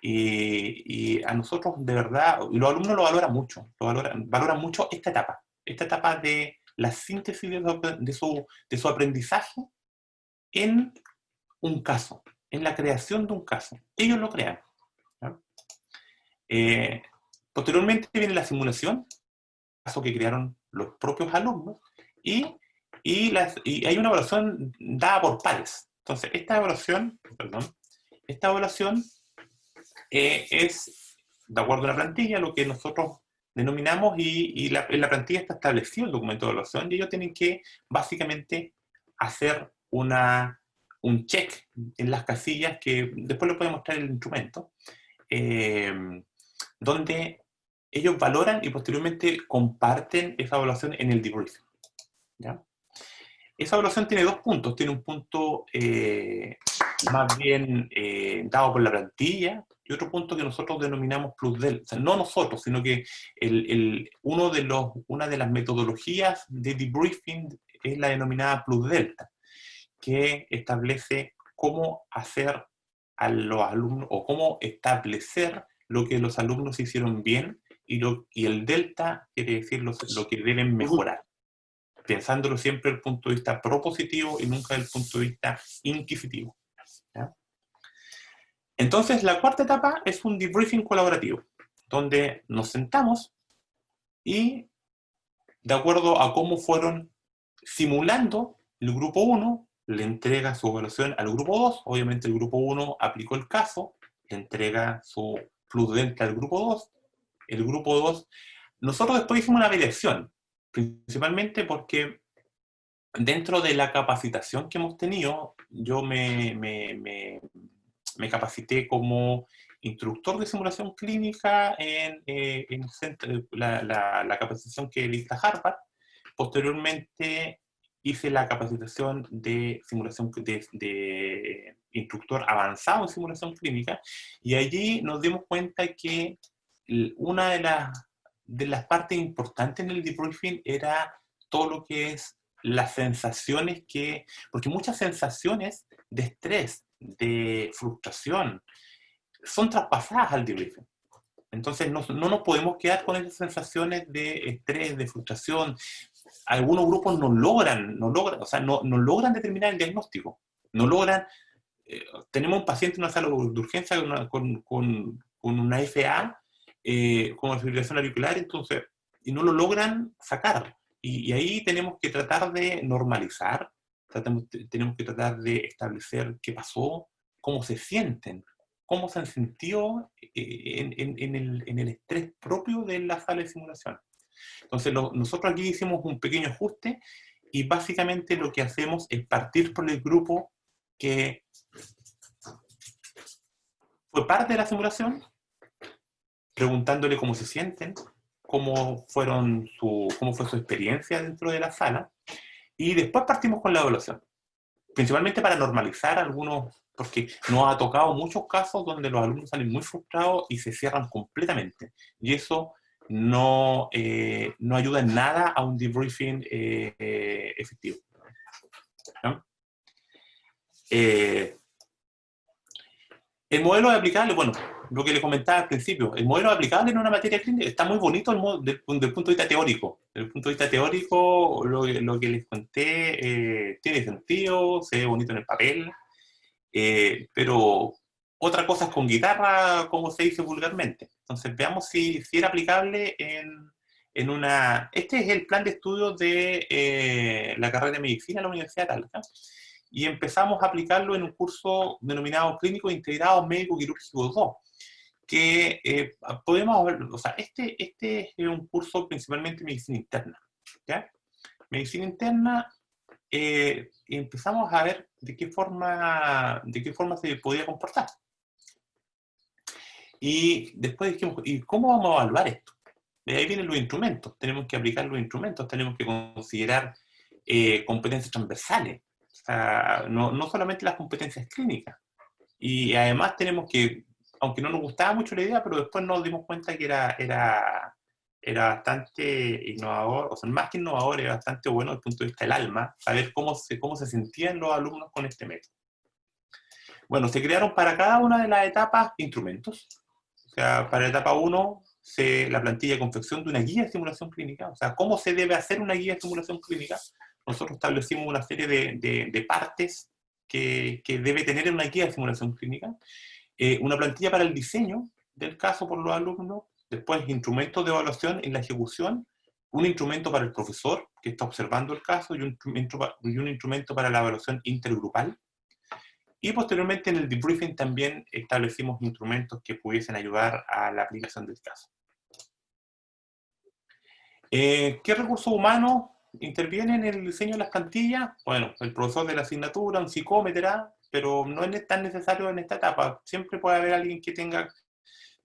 [SPEAKER 1] Y a nosotros, de verdad, y los alumnos lo valoran mucho, valoran mucho esta etapa de la síntesis de su aprendizaje en un caso, en la creación de un caso. Ellos lo crean, ¿no? Posteriormente viene la simulación, caso que crearon los propios alumnos, y hay una evaluación dada por pares. Entonces, esta evaluación es de acuerdo a la plantilla, lo que nosotros denominamos, en la plantilla está establecido el documento de evaluación, y ellos tienen que básicamente hacer un check en las casillas, que después les puede mostrar el instrumento, donde ellos valoran y posteriormente comparten esa evaluación en el debriefing, ¿ya? Esa evaluación tiene dos puntos. Tiene un punto más bien dado por la plantilla, y otro punto que nosotros denominamos plus delta. O sea, no nosotros, sino que una de las metodologías de debriefing es la denominada plus delta, que establece cómo hacer a los alumnos, o cómo establecer lo que los alumnos hicieron bien, y el delta quiere decir lo que deben mejorar, pensándolo siempre desde el punto de vista propositivo y nunca desde el punto de vista inquisitivo, ¿ya? Entonces, la cuarta etapa es un debriefing colaborativo, donde nos sentamos y, de acuerdo a cómo fueron simulando, el grupo 1 le entrega su evaluación al grupo 2, obviamente el grupo 1 aplicó el caso, le entrega su plus delta al grupo 2, el grupo 2, nosotros después hicimos una variación, principalmente porque dentro de la capacitación que hemos tenido, yo me capacité como instructor de simulación clínica en la capacitación que dicta Harvard. Posteriormente hice la capacitación de simulación de instructor avanzado en simulación clínica, y allí nos dimos cuenta que una de las partes importantes en el debriefing era todo lo que es las sensaciones porque muchas sensaciones de estrés, de frustración, son traspasadas al debriefing. Entonces no nos podemos quedar con esas sensaciones de estrés, de frustración. Algunos grupos no logran determinar el diagnóstico. No logran. Tenemos un paciente en una sala de urgencia con una FA, con fibrilación auricular, entonces, y no lo logran sacar. Y ahí tenemos que tratar de normalizar, tenemos que tratar de establecer qué pasó, cómo se sienten, cómo se han sentido en el estrés propio de la sala de simulación. Entonces, nosotros aquí hicimos un pequeño ajuste, y básicamente lo que hacemos es partir por el grupo que fue parte de la simulación, preguntándole cómo se sienten, cómo fue su experiencia dentro de la sala, y después partimos con la evaluación, principalmente para normalizar algunos, porque nos ha tocado muchos casos donde los alumnos salen muy frustrados y se cierran completamente, y eso no ayuda en nada a un debriefing efectivo, ¿no? El modelo aplicable, bueno, lo que le comentaba al principio, el modelo aplicable en una materia clínica está muy bonito desde el punto de vista teórico. Desde el punto de vista teórico, lo que les conté tiene sentido, se ve bonito en el papel, pero otra cosa es con guitarra, como se dice vulgarmente. Entonces, veamos si era aplicable en una... Este es el plan de estudios de la carrera de medicina en la Universidad de Talca, y empezamos a aplicarlo en un curso denominado Clínico Integrado Médico Quirúrgico 2, que podemos ver, o sea, este es un curso principalmente de medicina interna, ¿ya? Medicina interna, empezamos a ver de qué forma se podía comportar. Y después dijimos, ¿y cómo vamos a evaluar esto? De ahí vienen los instrumentos, tenemos que aplicar los instrumentos, tenemos que considerar competencias transversales, o sea, no solamente las competencias clínicas. Y además tenemos que, aunque no nos gustaba mucho la idea, pero después nos dimos cuenta que era bastante innovador, o sea, más que innovador, era bastante bueno desde el punto de vista del alma, saber cómo se sentían los alumnos con este método. Bueno, se crearon para cada una de las etapas instrumentos. O sea, para la etapa 1, la plantilla de confección de una guía de simulación clínica. O sea, ¿cómo se debe hacer una guía de simulación clínica? Nosotros establecimos una serie de partes que debe tener en una guía de simulación clínica. Una plantilla para el diseño del caso por los alumnos. Después, instrumentos de evaluación en la ejecución. Un instrumento para el profesor que está observando el caso y un instrumento para la evaluación intergrupal. Y posteriormente en el debriefing también establecimos instrumentos que pudiesen ayudar a la aplicación del caso. ¿Qué recursos humanos intervienen en el diseño de las plantillas? Bueno, el profesor de la asignatura, un psicómetra, pero no es tan necesario en esta etapa. Siempre puede haber alguien que tenga,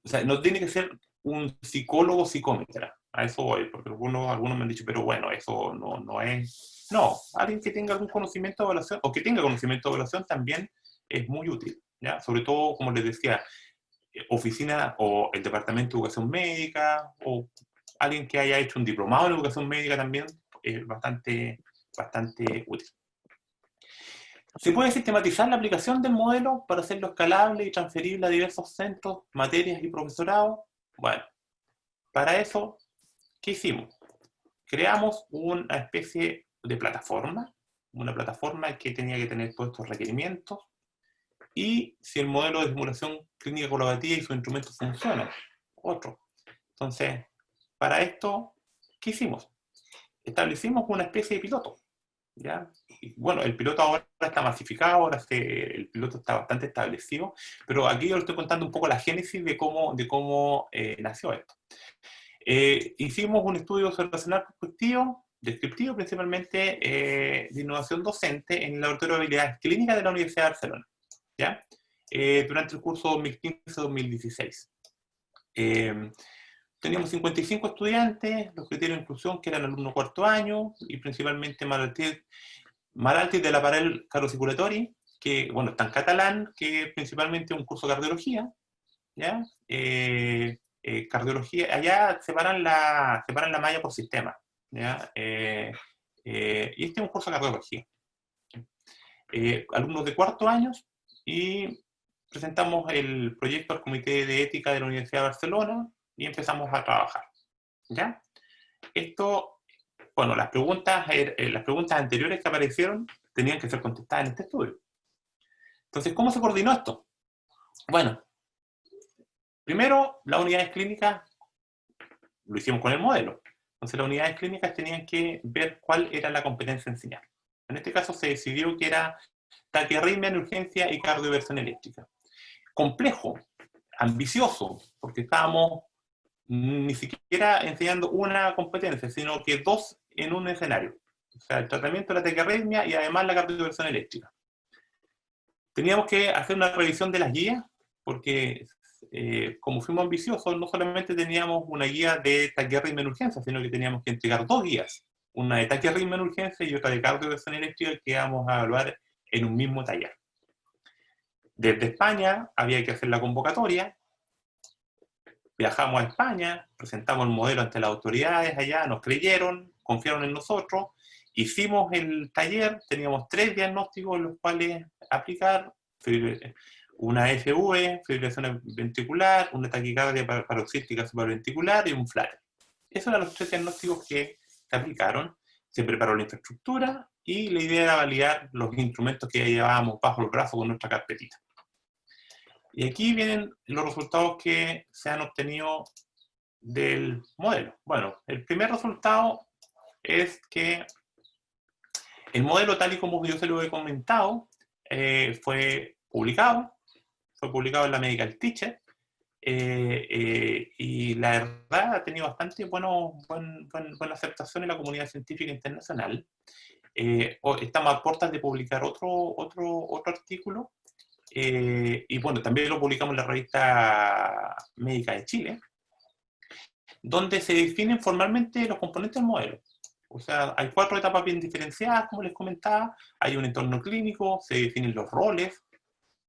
[SPEAKER 1] o sea, no tiene que ser un psicólogo psicómetra. A eso voy, porque algunos me han dicho, pero bueno, eso no es... No, alguien que tenga algún conocimiento de evaluación, o que tenga conocimiento de evaluación también es muy útil, ¿ya? Sobre todo, como les decía, oficina o el departamento de educación médica, o alguien que haya hecho un diplomado en educación médica también es bastante útil. ¿Se puede sistematizar la aplicación del modelo para hacerlo escalable y transferible a diversos centros, materias y profesorado? Bueno, para eso, ¿qué hicimos? Creamos una especie de plataforma, una plataforma que tenía que tener todos estos requerimientos, y si el modelo de simulación clínica colaborativa y sus instrumentos funcionan. Otro. Entonces, para esto, ¿qué hicimos? Establecimos una especie de piloto. ¿Ya? Y bueno, el piloto ahora está masificado, el piloto está bastante establecido, pero aquí yo le estoy contando un poco la génesis de cómo nació esto. Hicimos un estudio observacional descriptivo principalmente de innovación docente en el laboratorio de habilidades clínicas de la Universidad de Barcelona, ¿ya? Durante el curso 2015-2016. Teníamos 55 estudiantes, los criterios de inclusión que eran alumnos cuarto año y principalmente malalties del aparell cardiocirculatori, que bueno, está en catalán, que es principalmente un curso de cardiología, ¿ya? Cardiología, allá separan la malla por sistema, ¿ya? Y este es un curso de cardiología. Alumnos de cuarto año, y presentamos el proyecto al Comité de Ética de la Universidad de Barcelona y empezamos a trabajar, ¿ya? Esto, bueno, las preguntas anteriores que aparecieron tenían que ser contestadas en este estudio. Entonces, ¿cómo se coordinó esto? Bueno, primero, las unidades clínicas lo hicimos con el modelo. Entonces, las unidades clínicas tenían que ver cuál era la competencia a enseñar. En este caso se decidió que era taquiarritmia en urgencia y cardioversión eléctrica. Complejo, ambicioso, porque estábamos ni siquiera enseñando una competencia, sino que dos en un escenario. O sea, el tratamiento de la taquiarritmia y además la cardioversión eléctrica. Teníamos que hacer una revisión de las guías, porque como fuimos ambiciosos, no solamente teníamos una guía de taquiarritmia en urgencia, sino que teníamos que entregar dos guías, una de taquiarritmia en urgencia y otra de cardioversión eléctrica, que íbamos a evaluar en un mismo taller. Desde España había que hacer la convocatoria, viajamos a España, presentamos el modelo ante las autoridades allá, nos creyeron, confiaron en nosotros, hicimos el taller, teníamos 3 diagnósticos los cuales aplicar, una FV, fibrilación ventricular, una taquicardia paroxística supraventricular y un flutter. Esos eran los 3 diagnósticos que se aplicaron, se preparó la infraestructura y la idea era validar los instrumentos que llevábamos bajo el brazo con nuestra carpetita. Y aquí vienen los resultados que se han obtenido del modelo. Bueno, el primer resultado es que el modelo, tal y como yo se lo he comentado, fue publicado en la Medical Teacher, y la verdad ha tenido bastante buena aceptación en la comunidad científica internacional. Estamos a puertas de publicar otro artículo, y bueno, también lo publicamos en la revista Médica de Chile, donde se definen formalmente los componentes del modelo. O sea, hay 4 etapas bien diferenciadas, como les comentaba, hay un entorno clínico, se definen los roles,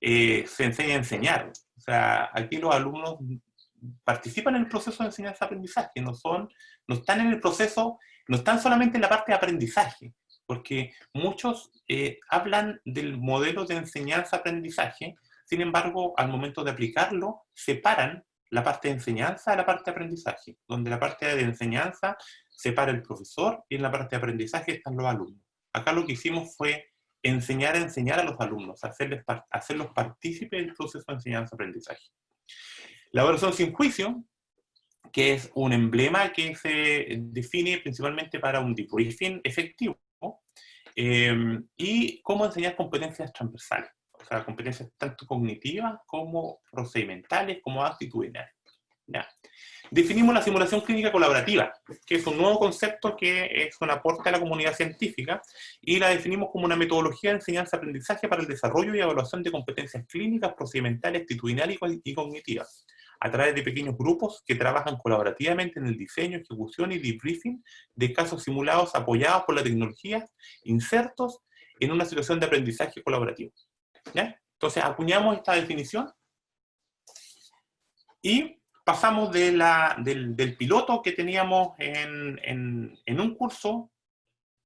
[SPEAKER 1] se enseña a enseñar. O sea, aquí los alumnos participan en el proceso de enseñanza-aprendizaje, no están en el proceso, no están solamente en la parte de aprendizaje, porque muchos hablan del modelo de enseñanza-aprendizaje Sin embargo, al momento de aplicarlo, separan la parte de enseñanza de la parte de aprendizaje, donde la parte de enseñanza separa el profesor y en la parte de aprendizaje están los alumnos. Acá lo que hicimos fue enseñar a enseñar a los alumnos, hacerlos partícipes del proceso de enseñanza-aprendizaje. La evaluación sin juicio, que es un emblema que se define principalmente para un debriefing efectivo, y cómo enseñar competencias transversales, o sea, competencias tanto cognitivas como procedimentales, como actitudinales. ¿Ya? Definimos la simulación clínica colaborativa, que es un nuevo concepto que es un aporte a la comunidad científica, y la definimos como una metodología de enseñanza-aprendizaje para el desarrollo y evaluación de competencias clínicas, procedimentales, actitudinales y cognitivas, a través de pequeños grupos que trabajan colaborativamente en el diseño, ejecución y debriefing de casos simulados apoyados por la tecnología, insertos en una situación de aprendizaje colaborativo. ¿Ya? Entonces, acuñamos esta definición y pasamos del piloto que teníamos en un curso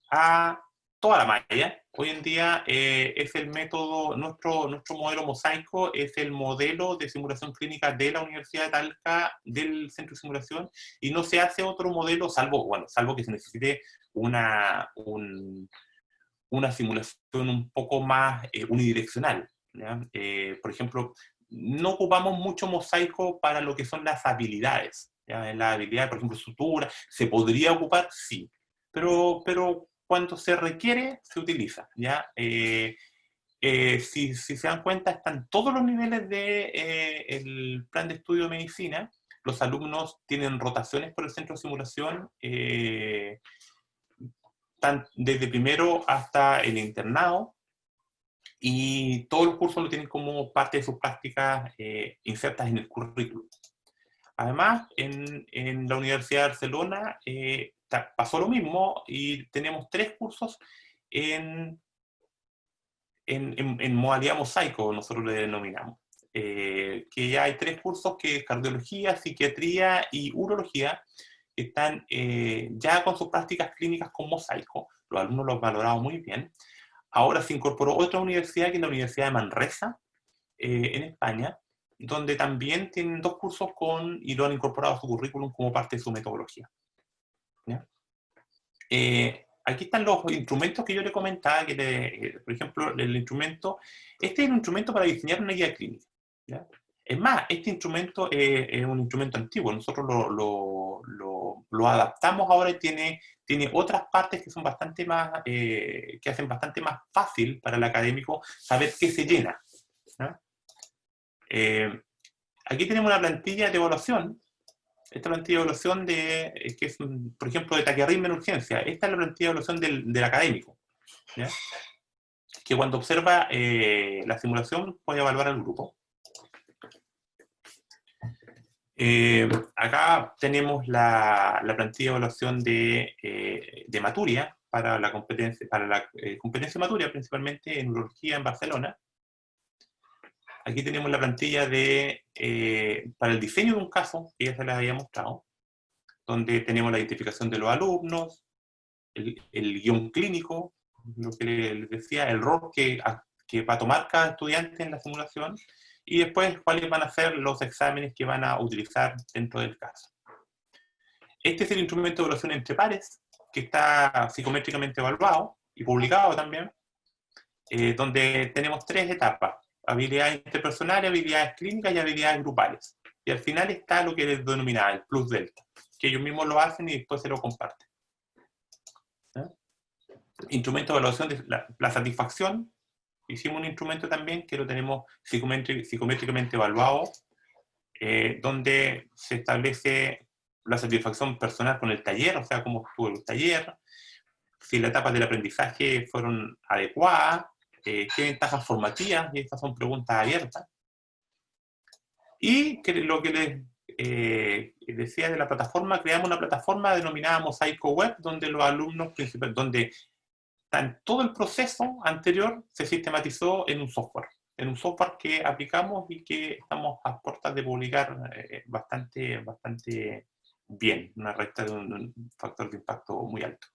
[SPEAKER 1] a toda la malla. Hoy en día es el método, nuestro modelo mosaico es el modelo de simulación clínica de la Universidad de Talca, del centro de simulación, y no se hace otro modelo, salvo que se necesite una simulación un poco más unidireccional. Por ejemplo, no ocupamos mucho mosaico para lo que son las habilidades. ¿Ya? En la habilidad, por ejemplo, sutura, ¿se podría ocupar? Sí. Pero cuando se requiere, se utiliza. ¿Ya? Si se dan cuenta, están todos los niveles del plan de estudio de medicina. Los alumnos tienen rotaciones por el centro de simulación, desde primero hasta el internado, y todos los cursos lo tienen como parte de sus prácticas insertas en el currículum. Además, en la Universidad de Barcelona pasó lo mismo, y tenemos 3 cursos en modalidad mosaico, nosotros le denominamos. Que ya hay 3 cursos, que es cardiología, psiquiatría y urología, que están ya con sus prácticas clínicas con mosaico. Los alumnos lo han valorado muy bien. Ahora se incorporó otra universidad, que es la Universidad de Manresa, en España, donde también tienen 2 cursos y lo han incorporado a su currículum como parte de su metodología. ¿Ya? Aquí están los instrumentos que yo le comentaba, por ejemplo, este es un instrumento para diseñar una guía clínica. ¿Ya? Es más, este instrumento es un instrumento antiguo, nosotros lo adaptamos ahora y tiene otras partes que son bastante más, que hacen bastante más fácil para el académico saber qué se llena. ¿Ya? Aquí tenemos una plantilla de evaluación. Esta plantilla de evaluación que es, por ejemplo, de taquiarritmia en urgencia. Esta es la plantilla de evaluación del académico, ¿ya? Que cuando observa la simulación puede evaluar al grupo. Acá tenemos la plantilla de evaluación de Maturia, para la competencia Maturia, principalmente en urología en Barcelona. Aquí tenemos la plantilla para el diseño de un caso, que ya se les había mostrado, donde tenemos la identificación de los alumnos, el guión clínico, lo que les decía, el rol que va a tomar cada estudiante en la simulación, y después cuáles van a ser los exámenes que van a utilizar dentro del caso. Este es el instrumento de evaluación entre pares, que está psicométricamente evaluado y publicado también, donde tenemos 3 etapas: habilidades interpersonales, habilidades clínicas y habilidades grupales. Y al final está lo que les denominaba el plus delta, que ellos mismos lo hacen y después se lo comparten. ¿Sí? Instrumento de evaluación de la satisfacción. Hicimos un instrumento también que lo tenemos psicométricamente evaluado, donde se establece la satisfacción personal con el taller, o sea, cómo estuvo el taller, si las etapas del aprendizaje fueron adecuadas, qué ventajas formativas, y estas son preguntas abiertas. Y lo que les decía de la plataforma, creamos una plataforma denominada Mosaico Web, donde los alumnos principales, donde todo el proceso anterior se sistematizó en un software que aplicamos y que estamos a puertas de publicar bastante bien, una recta de un factor de impacto muy alto.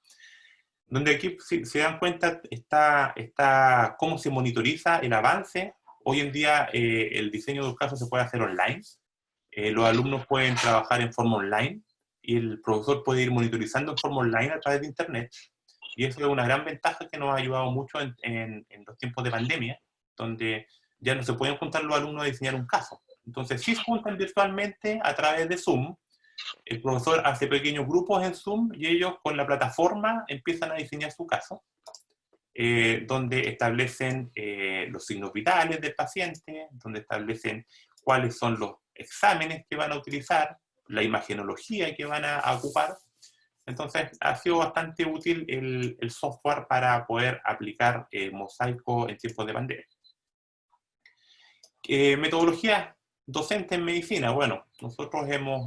[SPEAKER 1] Donde aquí, si se dan cuenta, está cómo se monitoriza el avance hoy en día el diseño de un caso se puede hacer online. Los alumnos pueden trabajar en forma online y el profesor puede ir monitorizando en forma online a través de Internet. Y eso es una gran ventaja que nos ha ayudado mucho en los tiempos de pandemia, donde ya no se pueden juntar los alumnos a diseñar un caso. Entonces, sí se juntan virtualmente a través de Zoom. El profesor hace pequeños grupos en Zoom y ellos con la plataforma empiezan a diseñar su caso, donde establecen los signos vitales del paciente, donde establecen cuáles son los exámenes que van a utilizar, la imagenología que van a ocupar. Entonces, ha sido bastante útil el software para poder aplicar Mosaico en tiempos de pandemia. Metodología docente en medicina. Bueno, nosotros hemos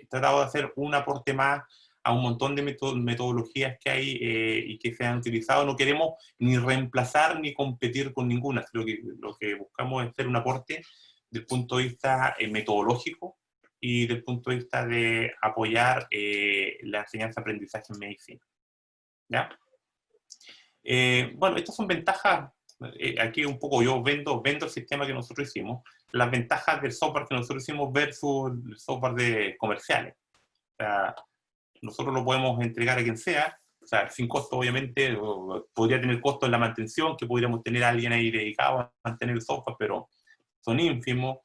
[SPEAKER 1] tratado de hacer un aporte más a un montón de metodologías que hay y que se han utilizado. No queremos ni reemplazar ni competir con ninguna. Lo que buscamos es hacer un aporte desde el punto de vista metodológico y desde el punto de vista de apoyar la enseñanza-aprendizaje en medicina. ¿Ya? Bueno, estas son ventajas. Aquí un poco yo vendo el sistema que nosotros hicimos, las ventajas del software que nosotros hicimos versus el software de comerciales. O sea, nosotros lo podemos entregar a quien sea, o sea, sin costo obviamente, podría tener costo en la mantención, que podríamos tener a alguien ahí dedicado a mantener el software, pero son ínfimos.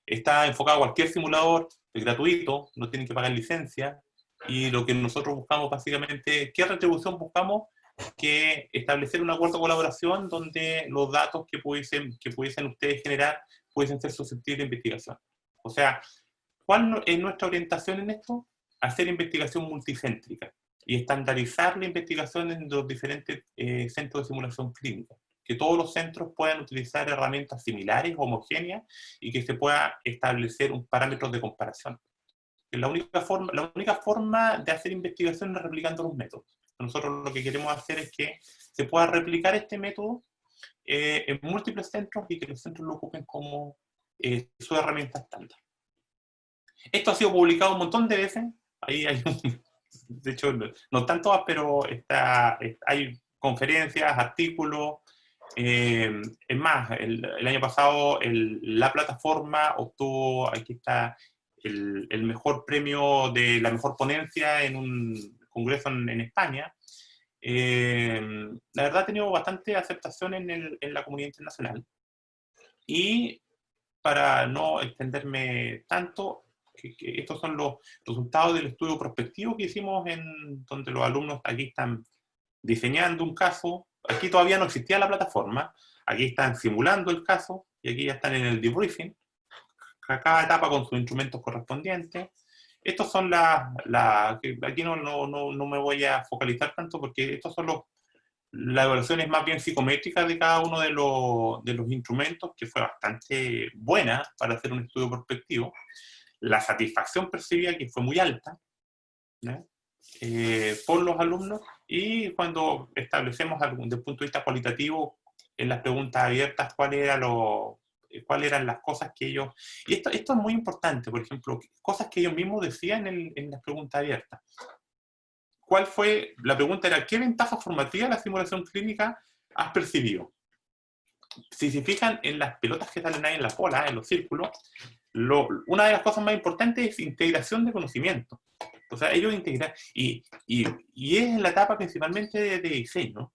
[SPEAKER 1] Está enfocado a cualquier simulador, es gratuito, no tienen que pagar licencia, y lo que nosotros buscamos básicamente, ¿qué retribución buscamos? Que establecer un acuerdo de colaboración donde los datos que pudiesen ustedes generar pudiesen ser susceptibles de investigación. O sea, ¿cuál es nuestra orientación en esto? Hacer investigación multicéntrica y estandarizar la investigación en los diferentes centros de simulación clínica. Que todos los centros puedan utilizar herramientas similares, homogéneas, y que se pueda establecer un parámetro de comparación. La única forma de hacer investigación es replicando los métodos. Nosotros lo que queremos hacer es que se pueda replicar este método en múltiples centros y que los centros lo ocupen como su herramienta estándar. Esto ha sido publicado un montón de veces. Ahí hay de hecho, no están todas, pero hay conferencias, artículos. Es más, el año pasado la plataforma obtuvo, aquí está, el mejor premio de la mejor ponencia en un congreso en España. La verdad ha tenido bastante aceptación en la comunidad internacional. Y para no extenderme tanto, que estos son los resultados del estudio prospectivo que hicimos, donde los alumnos aquí están diseñando un caso. Aquí todavía no existía la plataforma, aquí están simulando el caso y aquí ya están en el debriefing, cada etapa con sus instrumentos correspondientes. Estos son aquí no me voy a focalizar tanto porque estos son la evaluación es más bien psicométrica de cada uno de los instrumentos, que fue bastante buena para hacer un estudio prospectivo. La satisfacción percibida que fue muy alta, ¿no? Por los alumnos, y cuando establecemos desde el punto de vista cualitativo en las preguntas abiertas cuáles eran las cosas que ellos... Y esto es muy importante, por ejemplo, cosas que ellos mismos decían en las preguntas abiertas. ¿Cuál fue? La pregunta era, ¿qué ventaja formativa de la simulación clínica has percibido? Si se fijan en las pelotas que salen ahí en la cola, en los círculos, una de las cosas más importantes es integración de conocimiento. O sea, ellos integran, y es en la etapa principalmente de diseño,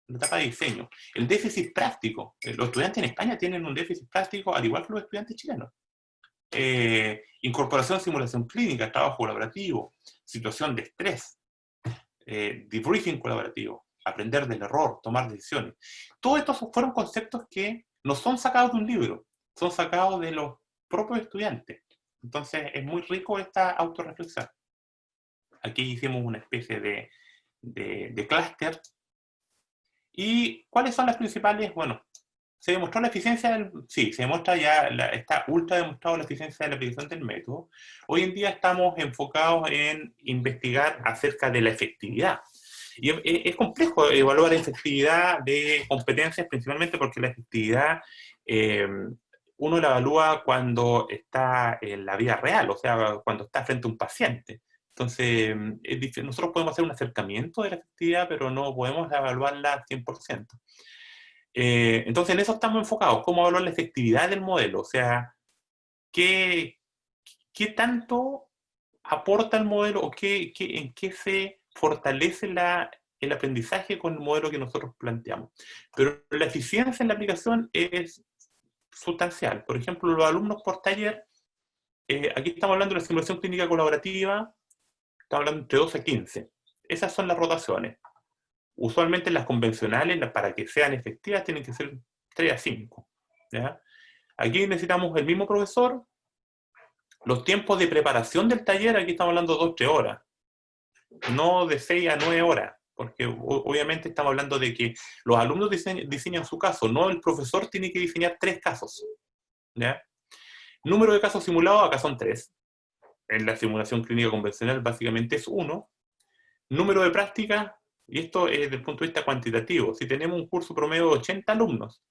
[SPEAKER 1] la etapa de diseño. El déficit práctico, los estudiantes en España tienen un déficit práctico al igual que los estudiantes chilenos. Incorporación, simulación clínica, trabajo colaborativo, situación de estrés, debriefing colaborativo, aprender del error, tomar decisiones. Todos estos fueron conceptos que no son sacados de un libro, son sacados de los propios estudiantes. Entonces es muy rico esta autorreflexión. Aquí hicimos una especie de clúster. ¿Y cuáles son las principales? Bueno, se demostró la eficiencia sí, se demuestra ya, está ultra demostrado la eficiencia de la aplicación del método. Hoy en día estamos enfocados en investigar acerca de la efectividad. Y es complejo evaluar la efectividad de competencias, principalmente porque la efectividad uno la evalúa cuando está en la vida real, o sea, cuando está frente a un paciente. Entonces, nosotros podemos hacer un acercamiento de la efectividad, pero no podemos evaluarla al 100%. Entonces, en eso estamos enfocados, cómo evaluar la efectividad del modelo, o sea, qué tanto aporta el modelo o en qué se fortalece el aprendizaje con el modelo que nosotros planteamos. Pero la eficiencia en la aplicación es sustancial. Por ejemplo, los alumnos por taller, aquí estamos hablando de la simulación clínica colaborativa, estamos hablando entre 12 a 15. Esas son las rotaciones. Usualmente las convencionales, para que sean efectivas, tienen que ser 3 a 5. ¿Ya? Aquí necesitamos el mismo profesor. Los tiempos de preparación del taller, aquí estamos hablando de 2 a 3 horas, no de 6 a 9 horas, porque obviamente estamos hablando de que los alumnos diseñan su caso, no el profesor tiene que diseñar 3 casos. ¿Ya? Número de casos simulados, acá son 3. En la simulación clínica convencional básicamente es 1. Número de prácticas, y esto es desde el punto de vista cuantitativo, si tenemos un curso promedio de 80 alumnos,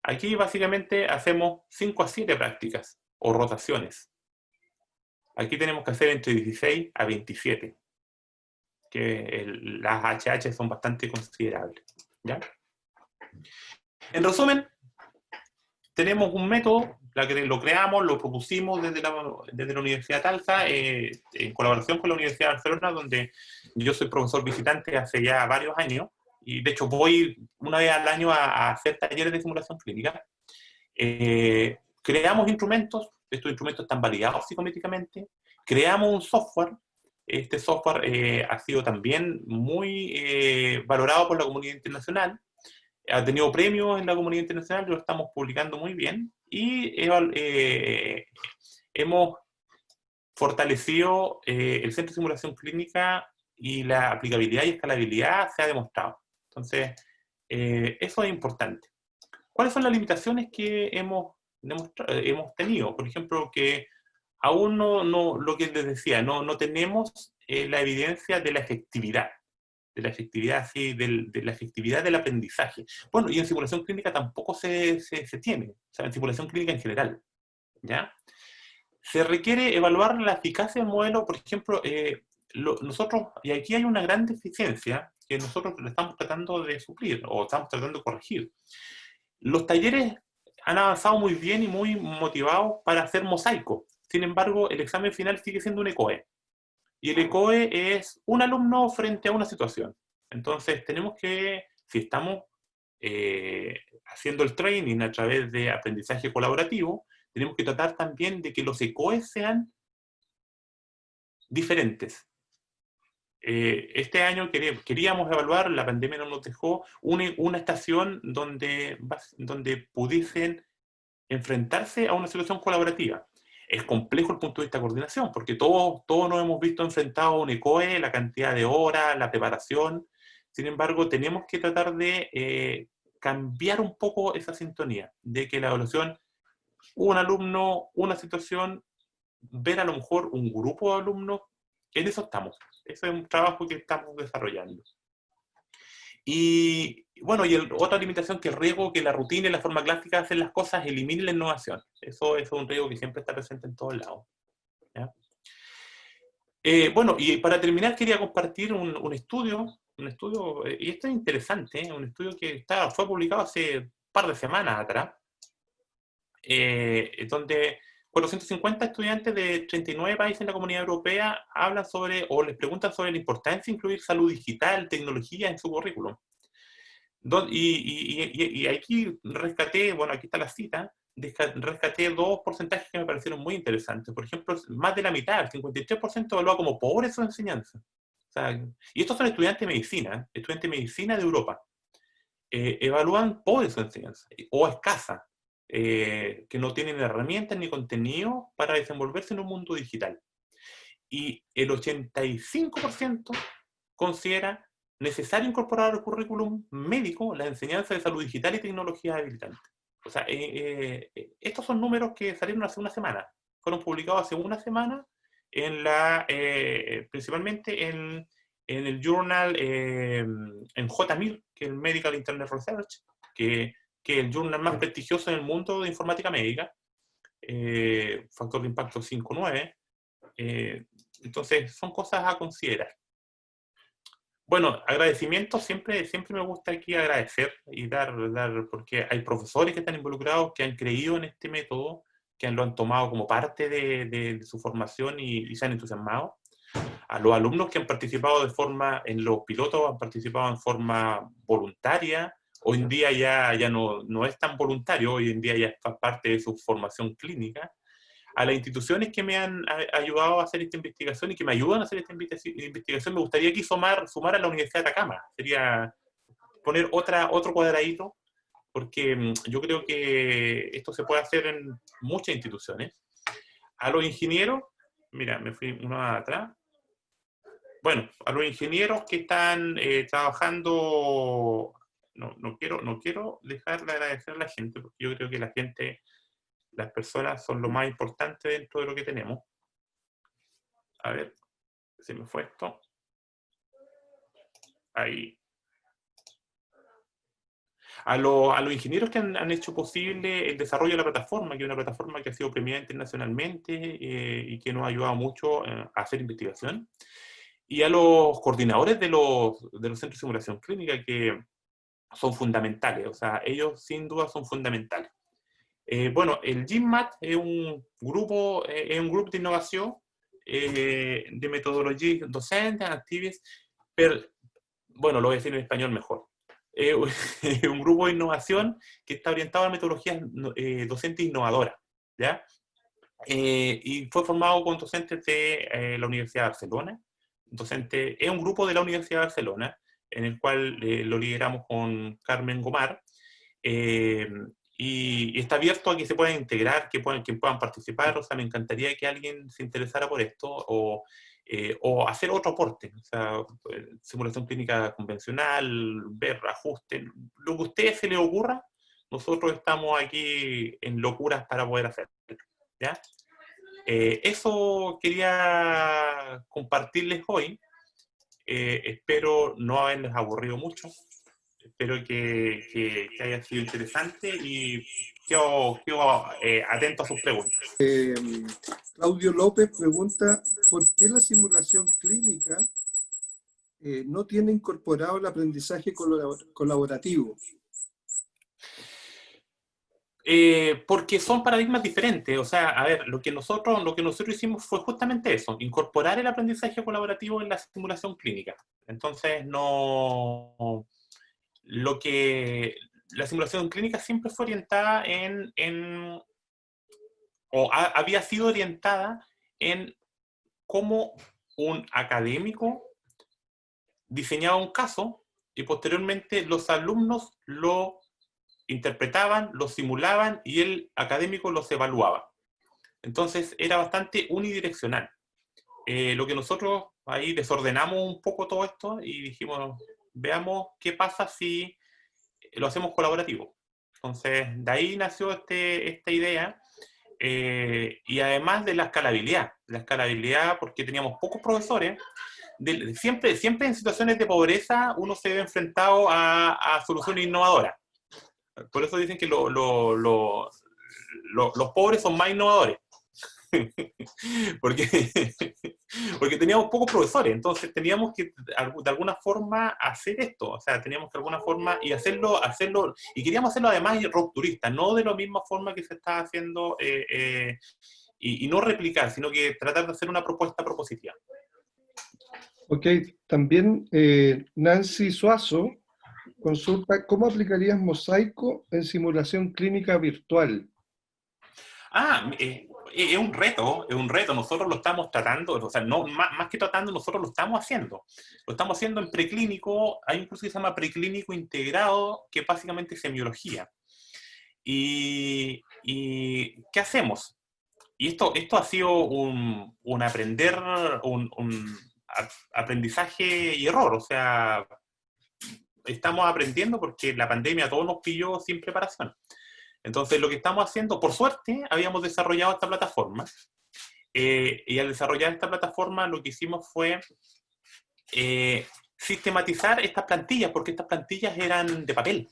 [SPEAKER 1] aquí básicamente hacemos 5 a 7 prácticas o rotaciones. Aquí tenemos que hacer entre 16 a 27, que las HH son bastante considerables. ¿Ya? En resumen, tenemos un método, lo creamos, lo propusimos desde la Universidad Talsa, en colaboración con la Universidad de Barcelona, donde yo soy profesor visitante hace ya varios años, y de hecho voy una vez al año a hacer talleres de simulación clínica. Creamos instrumentos, estos instrumentos están validados psicométricamente, creamos un software, este software ha sido también muy valorado por la comunidad internacional, ha tenido premios en la comunidad internacional, lo estamos publicando muy bien, y hemos fortalecido el centro de simulación clínica y la aplicabilidad y escalabilidad se ha demostrado. Entonces, eso es importante. ¿Cuáles son las limitaciones que hemos tenido? Por ejemplo, que aún lo que les decía, no tenemos la evidencia de la efectividad. Sí, de la efectividad del aprendizaje. Bueno, y en simulación clínica tampoco se tiene, o sea, en simulación clínica en general, ¿ya? Se requiere evaluar la eficacia del modelo, por ejemplo, nosotros, y aquí hay una gran deficiencia que nosotros estamos tratando de suplir, o estamos tratando de corregir. Los talleres han avanzado muy bien y muy motivados para hacer mosaico. Sin embargo, el examen final sigue siendo un ECOE. Y el ECOE es un alumno frente a una situación. Entonces, tenemos que, si estamos haciendo el training a través de aprendizaje colaborativo, tenemos que tratar también de que los ECOEs sean diferentes. Este año queríamos evaluar, la pandemia no nos dejó, una estación donde pudiesen enfrentarse a una situación colaborativa. Es complejo el punto de vista de coordinación, porque todos nos hemos visto enfrentados a un ECOE, la cantidad de horas, la preparación. Sin embargo, tenemos que tratar de cambiar un poco esa sintonía, de que la evaluación, un alumno, una situación, ver a lo mejor un grupo de alumnos, en eso estamos. Ese es un trabajo que estamos desarrollando. Y bueno, otra limitación que el riesgo que la rutina y la forma clásica de hacer las cosas elimine la innovación. Eso es un riesgo que siempre está presente en todos lados. ¿Ya? Bueno, y para terminar quería compartir un estudio, y esto es interesante, un estudio que fue publicado hace un par de semanas atrás, donde 450 estudiantes de 39 países en la Comunidad Europea hablan sobre, o les preguntan sobre la importancia de incluir salud digital, tecnología en su currículum. Y aquí rescaté, bueno, aquí está la cita, rescaté 2 porcentajes que me parecieron muy interesantes. Por ejemplo, más de la mitad, el 53% evalúa como pobre su enseñanza. O sea, y estos son estudiantes de medicina de Europa. Evalúan pobre su enseñanza, o escasa, que no tienen herramientas ni contenido para desenvolverse en un mundo digital. Y el 85% considera necesario incorporar al currículum médico la enseñanza de salud digital y tecnologías habilitantes. O sea, estos son números que salieron hace una semana, fueron publicados hace una semana, principalmente en el journal, en JMIR, que es el Medical Internet Research, que es el journal más prestigioso en el mundo de informática médica, factor de impacto 5.9. Entonces, son cosas a considerar. Bueno, agradecimiento, siempre me gusta aquí agradecer y dar, porque hay profesores que están involucrados, que han creído en este método, que lo han tomado como parte de su formación y se han entusiasmado. A los alumnos que han participado en los pilotos, han participado en forma voluntaria. Hoy en día ya no es tan voluntario, hoy en día ya es parte de su formación clínica. A las instituciones que me han ayudado a hacer esta investigación y que me ayudan a hacer esta investigación, me gustaría aquí sumar a la Universidad de Atacama. Sería poner otro cuadradito, porque yo creo que esto se puede hacer en muchas instituciones. A los ingenieros, mira, me fui uno atrás. Bueno, a los ingenieros que están trabajando, no quiero dejar de agradecer a la gente, porque yo creo que la gente, las personas son lo más importante dentro de lo que tenemos. A ver, se me fue esto. Ahí. A los ingenieros que han hecho posible el desarrollo de la plataforma, que es una plataforma que ha sido premiada internacionalmente y que nos ha ayudado mucho a hacer investigación. Y a los coordinadores de los centros de simulación clínica, que son fundamentales, o sea, ellos sin duda son fundamentales. Bueno, el GIMMAT es un grupo de innovación de metodología docente, activis, pero, bueno, lo voy a decir en español mejor. Un grupo de innovación que está orientado a metodologías docentes innovadoras, ¿ya? Y fue formado con docentes de la Universidad de Barcelona. Es un grupo de la Universidad de Barcelona, en el cual lo lideramos con Carmen Gomar, y está abierto a que se puedan integrar, que puedan participar. O sea, me encantaría que alguien se interesara por esto o hacer otro aporte, o sea, simulación clínica convencional, ver ajustes, lo que a ustedes se les ocurra. Nosotros estamos aquí en locuras para poder hacerlo, ¿ya? Eso quería compartirles hoy. Espero no haberles aburrido mucho. Espero que haya sido interesante y quedo atento a sus preguntas.
[SPEAKER 2] Claudio López pregunta, ¿por qué la simulación clínica no tiene incorporado el aprendizaje colaborativo?
[SPEAKER 1] Porque son paradigmas diferentes. O sea, a ver, lo que nosotros hicimos fue justamente eso, incorporar el aprendizaje colaborativo en la simulación clínica. Entonces, la simulación clínica siempre fue orientada había sido orientada en cómo un académico diseñaba un caso y posteriormente los alumnos lo interpretaban, lo simulaban y el académico los evaluaba. Entonces era bastante unidireccional. Lo que nosotros ahí desordenamos un poco todo esto y dijimos, veamos qué pasa si lo hacemos colaborativo. Entonces, de ahí nació esta idea, y además de la escalabilidad, porque teníamos pocos profesores. Siempre en situaciones de pobreza uno se ve enfrentado a soluciones innovadoras. Por eso dicen que los pobres son más innovadores. porque, porque teníamos pocos profesores, entonces teníamos que de alguna forma hacer esto, o sea, teníamos que de alguna forma y hacerlo, y queríamos hacerlo además rupturista, no de la misma forma que se está haciendo, y no replicar, sino que tratar de hacer una propuesta propositiva.
[SPEAKER 2] Ok, también Nancy Suazo consulta, ¿cómo aplicarías Mosaico en simulación clínica virtual?
[SPEAKER 1] Es un reto, nosotros lo estamos tratando, o sea, no, más que tratando, nosotros lo estamos haciendo. Lo estamos haciendo en preclínico, hay un curso que se llama preclínico integrado, que básicamente es semiología. ¿Y qué hacemos? Y esto ha sido un aprendizaje y error, o sea, estamos aprendiendo porque la pandemia a todos nos pilló sin preparación. Entonces, lo que estamos haciendo, por suerte, habíamos desarrollado esta plataforma, y al desarrollar esta plataforma lo que hicimos fue sistematizar estas plantillas, porque estas plantillas eran de papel.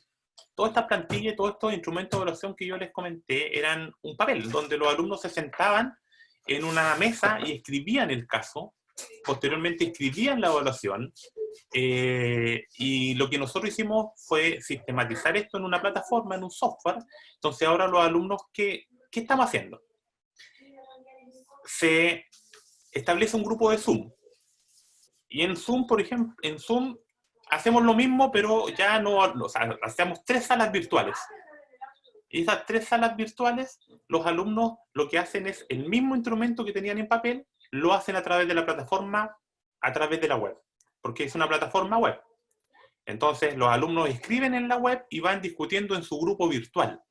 [SPEAKER 1] Todas estas plantillas, todos estos instrumentos de evaluación que yo les comenté, eran un papel, donde los alumnos se sentaban en una mesa y escribían el caso, posteriormente escribían la evaluación, y lo que nosotros hicimos fue sistematizar esto en una plataforma, en un software. Entonces ahora los alumnos, ¿qué estamos haciendo? Se establece un grupo de Zoom, y en Zoom, por ejemplo, en Zoom hacemos lo mismo, pero ya no, o sea, hacemos 3 salas virtuales. Y esas 3 salas virtuales, los alumnos lo que hacen es el mismo instrumento que tenían en papel, lo hacen a través de la plataforma, a través de la web, porque es una plataforma web. Entonces los alumnos escriben en la web y van discutiendo en su grupo virtual.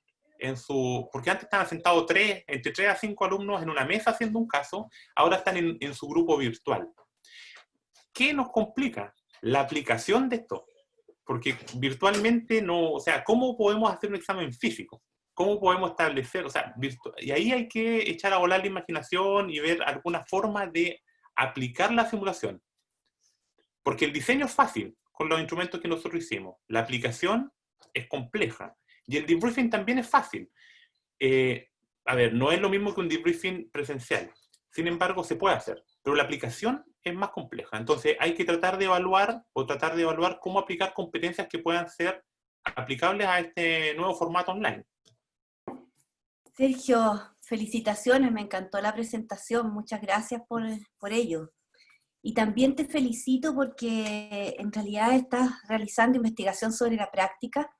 [SPEAKER 1] Porque antes estaban sentados entre 3 a 5 alumnos en una mesa haciendo un caso, ahora están en su grupo virtual. ¿Qué nos complica? La aplicación de esto. Porque virtualmente no, o sea, ¿cómo podemos hacer un examen físico? ¿Cómo podemos establecer? O sea, y ahí hay que echar a volar la imaginación y ver alguna forma de aplicar la simulación. Porque el diseño es fácil con los instrumentos que nosotros hicimos. La aplicación es compleja. Y el debriefing también es fácil. A ver, no es lo mismo que un debriefing presencial. Sin embargo, se puede hacer. Pero la aplicación es más compleja. Entonces, hay que tratar de evaluar cómo aplicar competencias que puedan ser aplicables a este nuevo formato online.
[SPEAKER 3] Sergio, felicitaciones, me encantó la presentación, muchas gracias por ello. Y también te felicito porque en realidad estás realizando investigación sobre la práctica,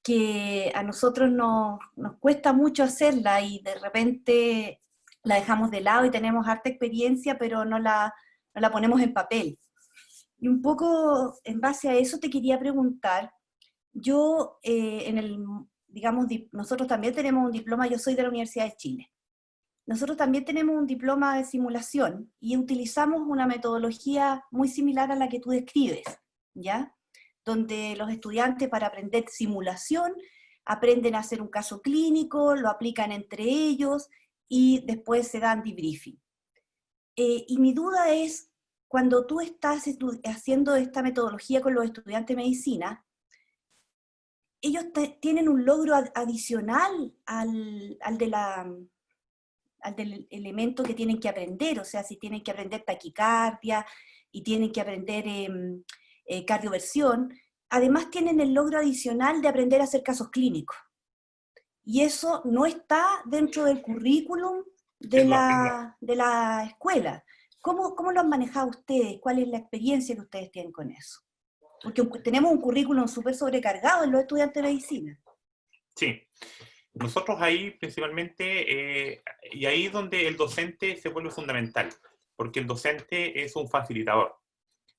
[SPEAKER 3] que a nosotros nos cuesta mucho hacerla y de repente la dejamos de lado y tenemos harta experiencia, pero no la ponemos en papel. Y un poco en base a eso te quería preguntar, yo digamos, nosotros también tenemos un diploma, yo soy de la Universidad de Chile. Nosotros también tenemos un diploma de simulación y utilizamos una metodología muy similar a la que tú describes, ¿ya? Donde los estudiantes para aprender simulación aprenden a hacer un caso clínico, lo aplican entre ellos y después se dan debriefing. Y mi duda es, cuando tú estás haciendo esta metodología con los estudiantes de medicina, ellos tienen un logro adicional al del elemento que tienen que aprender, o sea, si tienen que aprender taquicardia y tienen que aprender cardioversión, además tienen el logro adicional de aprender a hacer casos clínicos. Y eso no está dentro del currículum de la escuela. ¿Cómo lo han manejado ustedes? ¿Cuál es la experiencia que ustedes tienen con eso? Porque tenemos un currículum súper sobrecargado en los estudiantes de medicina.
[SPEAKER 1] Sí. Nosotros ahí principalmente, y ahí es donde el docente se vuelve fundamental, porque el docente es un facilitador.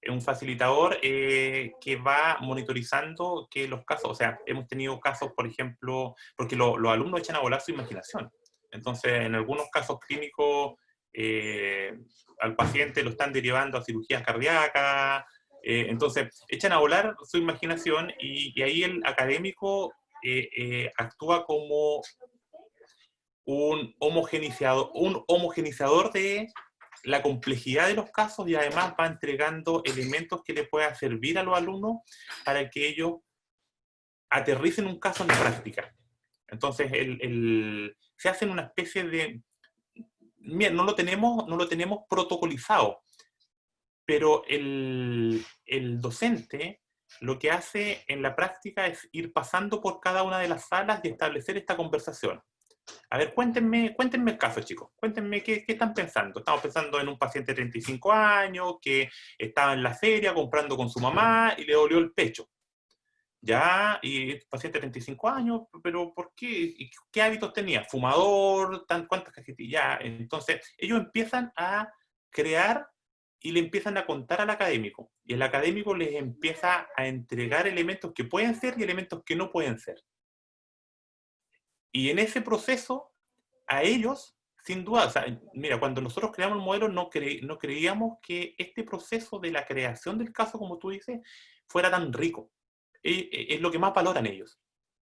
[SPEAKER 1] Es un facilitador que va monitorizando que los casos, o sea, hemos tenido casos, por ejemplo, porque los alumnos echan a volar su imaginación. Entonces, en algunos casos clínicos, al paciente lo están derivando a cirugías cardíacas, entonces echan a volar su imaginación y ahí el académico actúa como un homogenizador de la complejidad de los casos y además va entregando elementos que le puedan servir a los alumnos para que ellos aterricen un caso en la práctica. Entonces, se hace una especie de... Mira, no lo tenemos protocolizado, pero el docente lo que hace en la práctica es ir pasando por cada una de las salas y establecer esta conversación. A ver, cuéntenme el caso, chicos. Cuéntenme qué están pensando. Estamos pensando en un paciente de 35 años que estaba en la feria comprando con su mamá y le dolió el pecho. Ya, y el paciente de 35 años, pero ¿por qué? ¿Qué hábitos tenía? ¿Fumador? ¿Cuántas cajetillas? Entonces, ellos empiezan a crear y le empiezan a contar al académico. Y el académico les empieza a entregar elementos que pueden ser y elementos que no pueden ser. Y en ese proceso, a ellos, sin duda, o sea, mira, cuando nosotros creamos el modelo no creíamos que este proceso de la creación del caso, como tú dices, fuera tan rico. Es lo que más valoran ellos.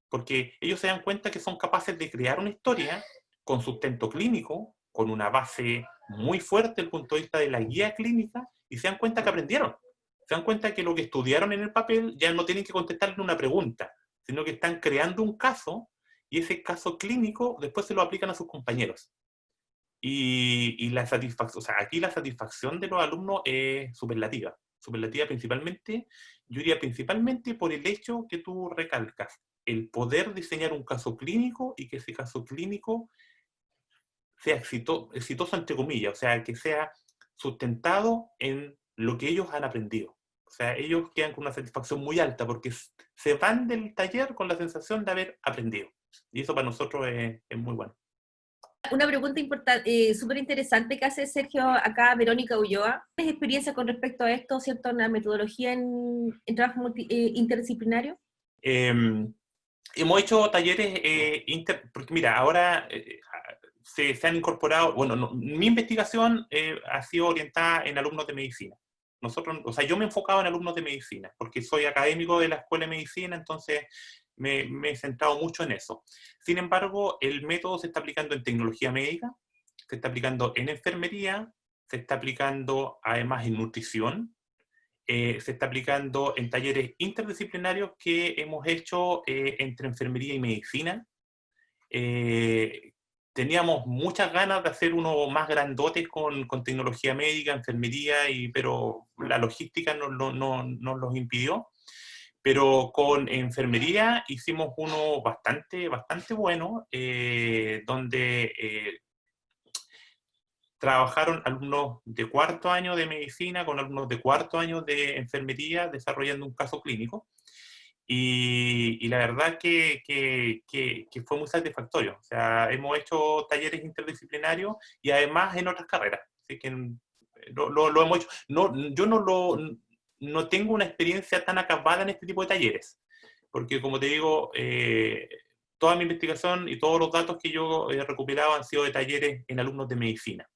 [SPEAKER 1] Porque ellos se dan cuenta que son capaces de crear una historia con sustento clínico, con una base muy fuerte desde el punto de vista de la guía clínica, y se dan cuenta que aprendieron. Se dan cuenta que lo que estudiaron en el papel ya no tienen que contestarle una pregunta, sino que están creando un caso, y ese caso clínico después se lo aplican a sus compañeros. y la satisfacción, o sea, aquí la satisfacción de los alumnos es superlativa. Superlativa principalmente, yo diría principalmente por el hecho que tú recalcas, el poder diseñar un caso clínico y que ese caso clínico sea exitoso entre comillas, o sea, que sea sustentado en lo que ellos han aprendido. O sea, ellos quedan con una satisfacción muy alta porque se van del taller con la sensación de haber aprendido. Y eso para nosotros es muy bueno.
[SPEAKER 4] Una pregunta importante, súper interesante que hace Sergio acá, Verónica Ulloa. ¿Tienes experiencia con respecto a esto, cierto, en la metodología en trabajo interdisciplinario?
[SPEAKER 1] Hemos hecho talleres porque mira, ahora se han incorporado, bueno, mi investigación ha sido orientada en alumnos de medicina. Nosotros, o sea, yo me enfocaba en alumnos de medicina, porque soy académico de la Escuela de Medicina, entonces me he centrado mucho en eso. Sin embargo, el método se está aplicando en tecnología médica, se está aplicando en enfermería, se está aplicando además en nutrición, se está aplicando en talleres interdisciplinarios que hemos hecho entre enfermería y medicina. Teníamos muchas ganas de hacer uno más grandotes con tecnología médica, enfermería, pero la logística nos los impidió. Pero con enfermería hicimos uno bastante bueno, donde trabajaron alumnos de cuarto año de medicina con alumnos de cuarto año de enfermería desarrollando un caso clínico. Y la verdad que fue muy satisfactorio. O sea, hemos hecho talleres interdisciplinarios y además en otras carreras. Así que lo hemos hecho. Yo no tengo una experiencia tan acabada en este tipo de talleres, porque como te digo, toda mi investigación y todos los datos que yo he recuperado han sido de talleres en alumnos de medicina.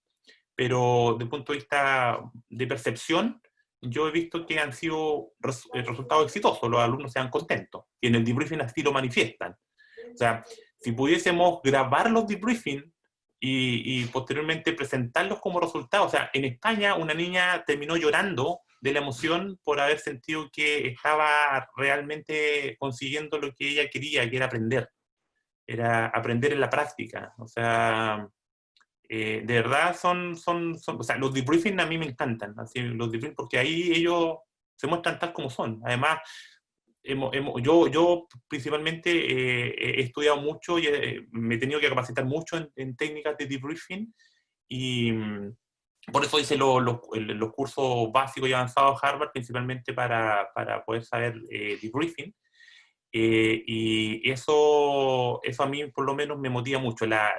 [SPEAKER 1] Pero desde el punto de vista de percepción, yo he visto que han sido resultados exitosos, los alumnos se dan contentos, y en el debriefing así lo manifiestan. O sea, si pudiésemos grabar los debriefing y posteriormente presentarlos como resultados, o sea, en España una niña terminó llorando de la emoción por haber sentido que estaba realmente consiguiendo lo que ella quería, que era aprender en la práctica. O sea, de verdad o sea, los debriefing a mí me encantan, así, los debriefing, porque ahí ellos se muestran tal como son. Además, yo principalmente he estudiado mucho y me he tenido que capacitar mucho en técnicas de debriefing y por eso hice los cursos básicos y avanzados de Harvard, principalmente para poder saber debriefing. Y eso a mí por lo menos me motiva mucho, la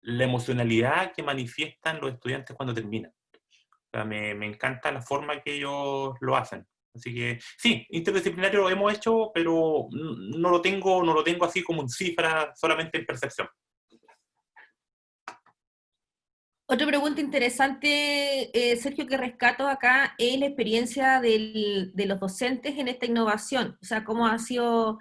[SPEAKER 1] emocionalidad que manifiestan los estudiantes cuando terminan. O sea, me encanta la forma que ellos lo hacen. Así que sí, interdisciplinario lo hemos hecho, pero no lo tengo así como en cifra, solamente en percepción.
[SPEAKER 4] Otra pregunta interesante, Sergio, que rescato acá es la experiencia de los docentes en esta innovación. O sea, cómo ha sido,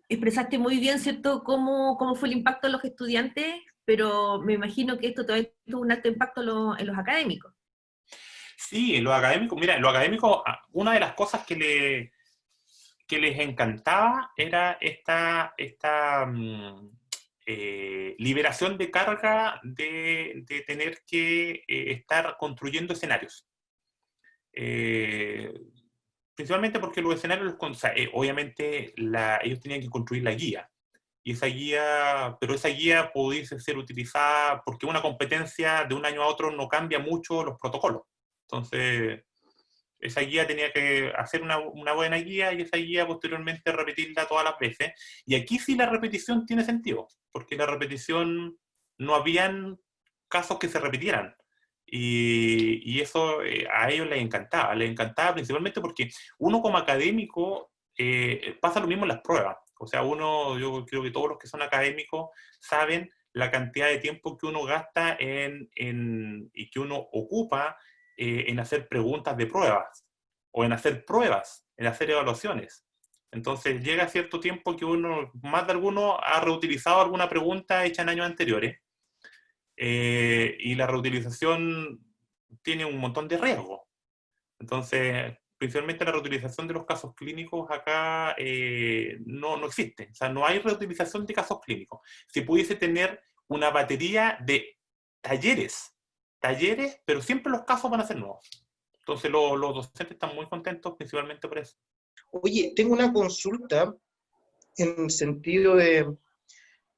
[SPEAKER 4] expresaste muy bien, ¿cierto?, cómo fue el impacto en los estudiantes, pero me imagino que esto también tuvo un alto impacto en los académicos.
[SPEAKER 1] Sí, los académicos, mira, los académicos, una de las cosas que les encantaba era esta liberación de carga de tener que estar construyendo escenarios. Principalmente porque los escenarios, obviamente ellos tenían que construir la guía. Y pero esa guía pudiese ser utilizada porque una competencia de un año a otro no cambia mucho los protocolos. Entonces, esa guía tenía que hacer una buena guía y esa guía posteriormente repetirla todas las veces. Y aquí sí la repetición tiene sentido, porque la repetición no habían casos que se repitieran. Y eso a ellos les encantaba principalmente porque uno como académico pasa lo mismo en las pruebas. O sea, yo creo que todos los que son académicos saben la cantidad de tiempo que uno gasta y que uno ocupa en hacer preguntas de pruebas, o en hacer pruebas, en hacer evaluaciones. Entonces llega cierto tiempo que más de alguno ha reutilizado alguna pregunta hecha en años anteriores, y la reutilización tiene un montón de riesgos. Entonces, principalmente la reutilización de los casos clínicos acá no existe. O sea, no hay reutilización de casos clínicos. Si pudiese tener una batería de talleres, pero siempre los casos van a ser nuevos. Entonces los docentes están muy contentos principalmente por eso.
[SPEAKER 5] Oye, tengo una consulta en el sentido de,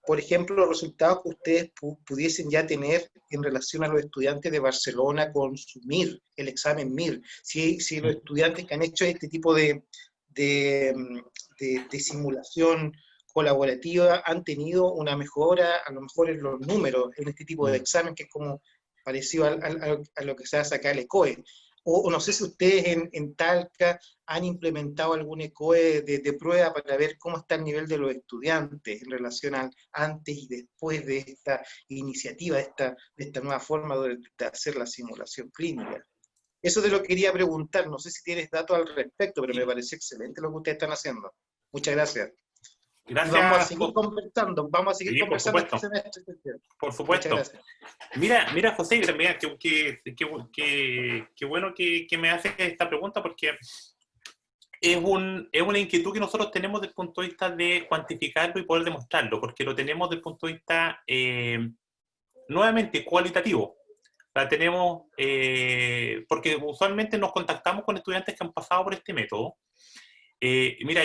[SPEAKER 5] por ejemplo, los resultados que ustedes pudiesen ya tener en relación a los estudiantes de Barcelona con su MIR, el examen MIR. Si los estudiantes que han hecho este tipo de simulación colaborativa han tenido una mejora, a lo mejor en los números, en este tipo de examen, que es como parecido a lo que se hace acá el ECOE. O no sé si ustedes en Talca han implementado algún ECOE de prueba para ver cómo está el nivel de los estudiantes en relación al antes y después de esta iniciativa, de esta nueva forma de hacer la simulación clínica. Eso te lo quería preguntar, no sé si tienes datos al respecto, pero me pareció excelente lo que ustedes están haciendo. Muchas gracias.
[SPEAKER 1] Gracias.
[SPEAKER 5] Y vamos a seguir conversando,
[SPEAKER 1] Sí, por supuesto.
[SPEAKER 5] este semestre.
[SPEAKER 1] Por supuesto. Mira, José, mira, qué bueno que me haces esta pregunta, porque es una inquietud que nosotros tenemos desde el punto de vista de cuantificarlo y poder demostrarlo, porque lo tenemos desde el punto de vista, nuevamente, cualitativo. La tenemos, porque usualmente nos contactamos con estudiantes que han pasado por este método. Mira,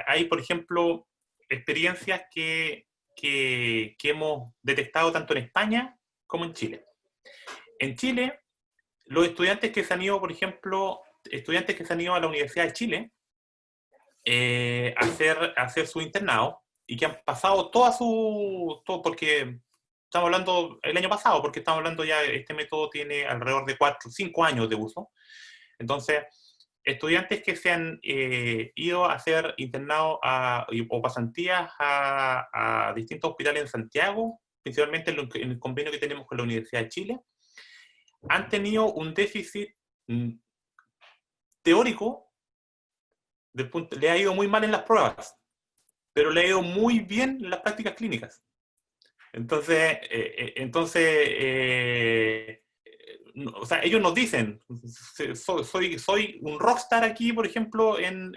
[SPEAKER 1] hay, por ejemplo, experiencias que hemos detectado tanto en España como en Chile. En Chile, los estudiantes que se han ido, por ejemplo, estudiantes que se han ido a la Universidad de Chile a hacer su internado y que han pasado todo, porque estamos hablando el año pasado, porque estamos hablando ya, este método tiene alrededor de 4 o 5 años de uso. Entonces, estudiantes que se han ido a hacer internados o pasantías a distintos hospitales en Santiago, principalmente en el convenio que tenemos con la Universidad de Chile, han tenido un déficit teórico, le ha ido muy mal en las pruebas, pero le ha ido muy bien en las prácticas clínicas. Entonces, o sea, ellos nos dicen, soy un rockstar aquí, por ejemplo, en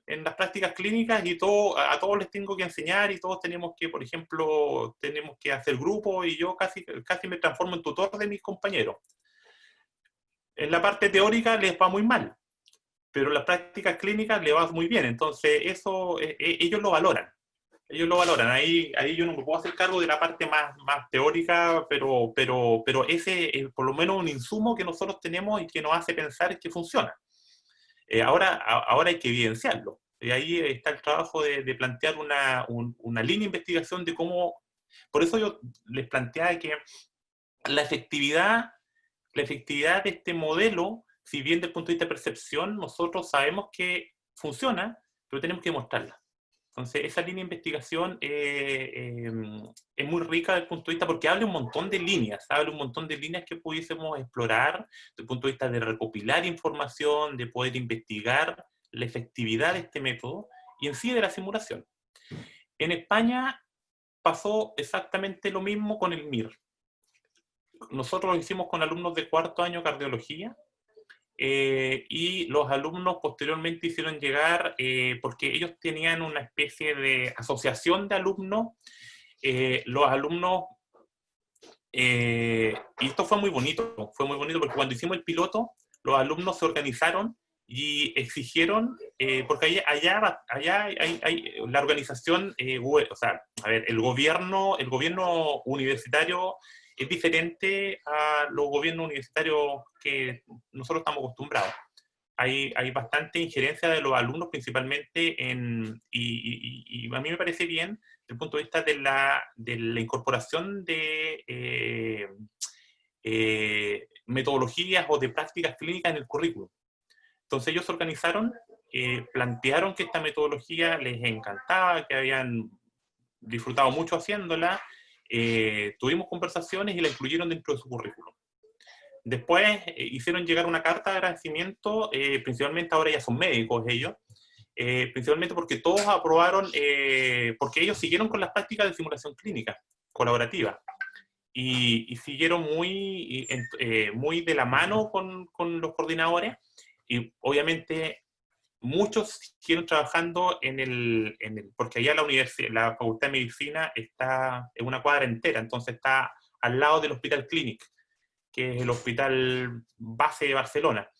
[SPEAKER 1] las prácticas clínicas, y a todos les tengo que enseñar, y todos tenemos que, por ejemplo, tenemos que hacer grupo, y yo casi me transformo en tutor de mis compañeros. En la parte teórica les va muy mal, pero en las prácticas clínicas les va muy bien. Entonces, eso ellos lo valoran. Ellos lo valoran. Ahí yo no me puedo hacer cargo de la parte más teórica, pero ese es por lo menos un insumo que nosotros tenemos y que nos hace pensar que funciona. Ahora hay que evidenciarlo. Y ahí está el trabajo de plantear una línea de investigación de cómo... Por eso yo les planteaba que la efectividad de este modelo, si bien desde el punto de vista de percepción, nosotros sabemos que funciona, pero tenemos que demostrarla. Entonces, esa línea de investigación es muy rica desde el punto de vista, porque habla un montón de líneas, que pudiésemos explorar desde el punto de vista de recopilar información, de poder investigar la efectividad de este método y en sí de la simulación. En España pasó exactamente lo mismo con el MIR. Nosotros lo hicimos con alumnos de cuarto año cardiología, y los alumnos posteriormente hicieron llegar, porque ellos tenían una especie de asociación de alumnos, los alumnos, y esto fue muy bonito porque cuando hicimos el piloto, los alumnos se organizaron y exigieron, porque allá hay la organización, o sea, a ver, el gobierno universitario es diferente a los gobiernos universitarios que nosotros estamos acostumbrados. Hay bastante injerencia de los alumnos, principalmente y a mí me parece bien desde el punto de vista de la incorporación de metodologías o de prácticas clínicas en el currículum. Entonces ellos se organizaron, plantearon que esta metodología les encantaba, que habían disfrutado mucho haciéndola. Tuvimos conversaciones y la incluyeron dentro de su currículum. Después hicieron llegar una carta de agradecimiento, principalmente ahora ya son médicos ellos, principalmente porque todos aprobaron, porque ellos siguieron con las prácticas de simulación clínica colaborativa y siguieron muy de la mano con los coordinadores, y obviamente muchos siguieron trabajando porque allá la Facultad de Medicina está en una cuadra entera, entonces está al lado del Hospital Clínic, que es el hospital base de Barcelona.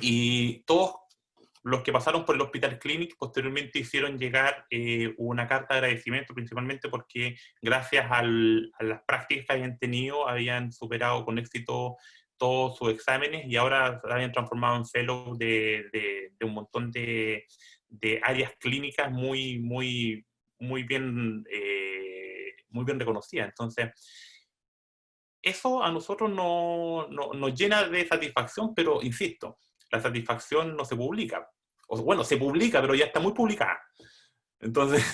[SPEAKER 1] Y todos los que pasaron por el Hospital Clínic posteriormente hicieron llegar una carta de agradecimiento, principalmente porque gracias a las prácticas que habían tenido, habían superado con éxito todos sus exámenes y ahora se habían transformado en fellows de un montón de áreas clínicas muy bien reconocidas. Entonces, eso a nosotros nos llena de satisfacción, pero insisto, la satisfacción no se publica. O, bueno, se publica, pero ya está muy publicada. Entonces,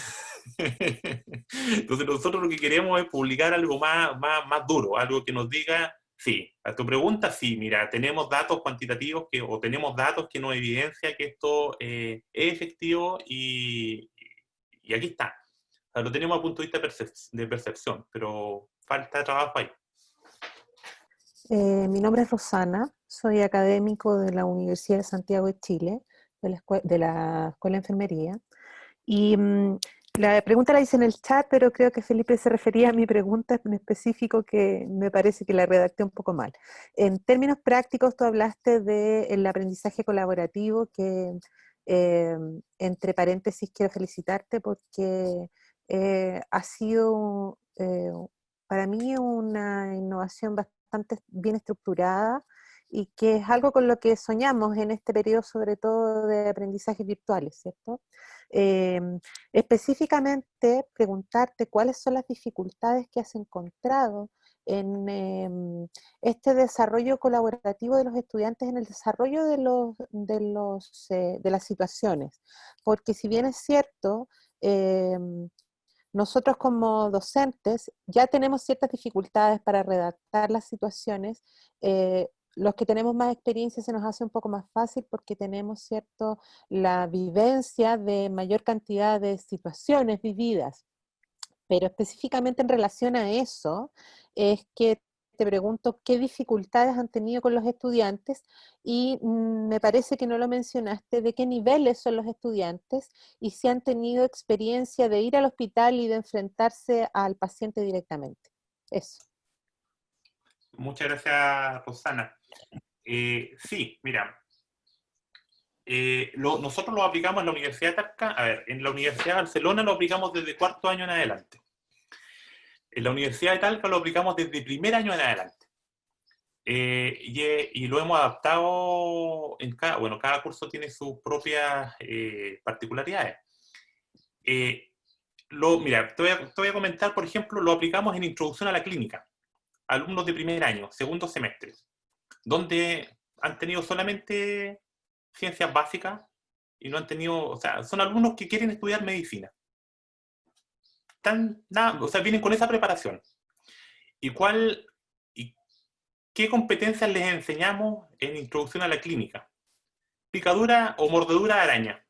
[SPEAKER 1] nosotros lo que queremos es publicar algo más duro, algo que nos diga, sí, a tu pregunta, sí, mira, tenemos datos cuantitativos o tenemos datos que nos evidencian que esto es efectivo y aquí está. O sea, lo tenemos a punto de vista de percepción, pero falta trabajo ahí.
[SPEAKER 6] Mi nombre es Rosana, soy académico de la Universidad de Santiago de Chile, de la Escuela de Enfermería. Y la pregunta la hice en el chat, pero creo que Felipe se refería a mi pregunta en específico, que me parece que la redacté un poco mal. En términos prácticos, tú hablaste del aprendizaje colaborativo, que entre paréntesis quiero felicitarte porque ha sido para mí una innovación bastante bien estructurada y que es algo con lo que soñamos en este periodo, sobre todo de aprendizajes virtuales, ¿cierto? Específicamente, preguntarte cuáles son las dificultades que has encontrado en este desarrollo colaborativo de los estudiantes, en el desarrollo de las situaciones. Porque si bien es cierto, nosotros como docentes ya tenemos ciertas dificultades para redactar las situaciones. Los que tenemos más experiencia se nos hace un poco más fácil porque tenemos, ¿cierto?, la vivencia de mayor cantidad de situaciones vividas. Pero específicamente en relación a eso, es que te pregunto qué dificultades han tenido con los estudiantes y me parece que no lo mencionaste, de qué niveles son los estudiantes y si han tenido experiencia de ir al hospital y de enfrentarse al paciente directamente. Eso.
[SPEAKER 1] Muchas gracias, Rosana. Sí, mira, nosotros lo aplicamos en la Universidad de Talca. A ver, en la Universidad de Barcelona lo aplicamos desde cuarto año en adelante. En la Universidad de Talca lo aplicamos desde primer año en adelante. Y lo hemos adaptado en cada curso tiene sus propias particularidades. Mira, te voy a comentar, por ejemplo, lo aplicamos en Introducción a la Clínica, alumnos de primer año, segundo semestre, donde han tenido solamente ciencias básicas y no han tenido, o sea, son alumnos que quieren estudiar medicina. O sea, vienen con esa preparación. ¿Y qué competencias les enseñamos en Introducción a la Clínica? Picadura o mordedura de araña,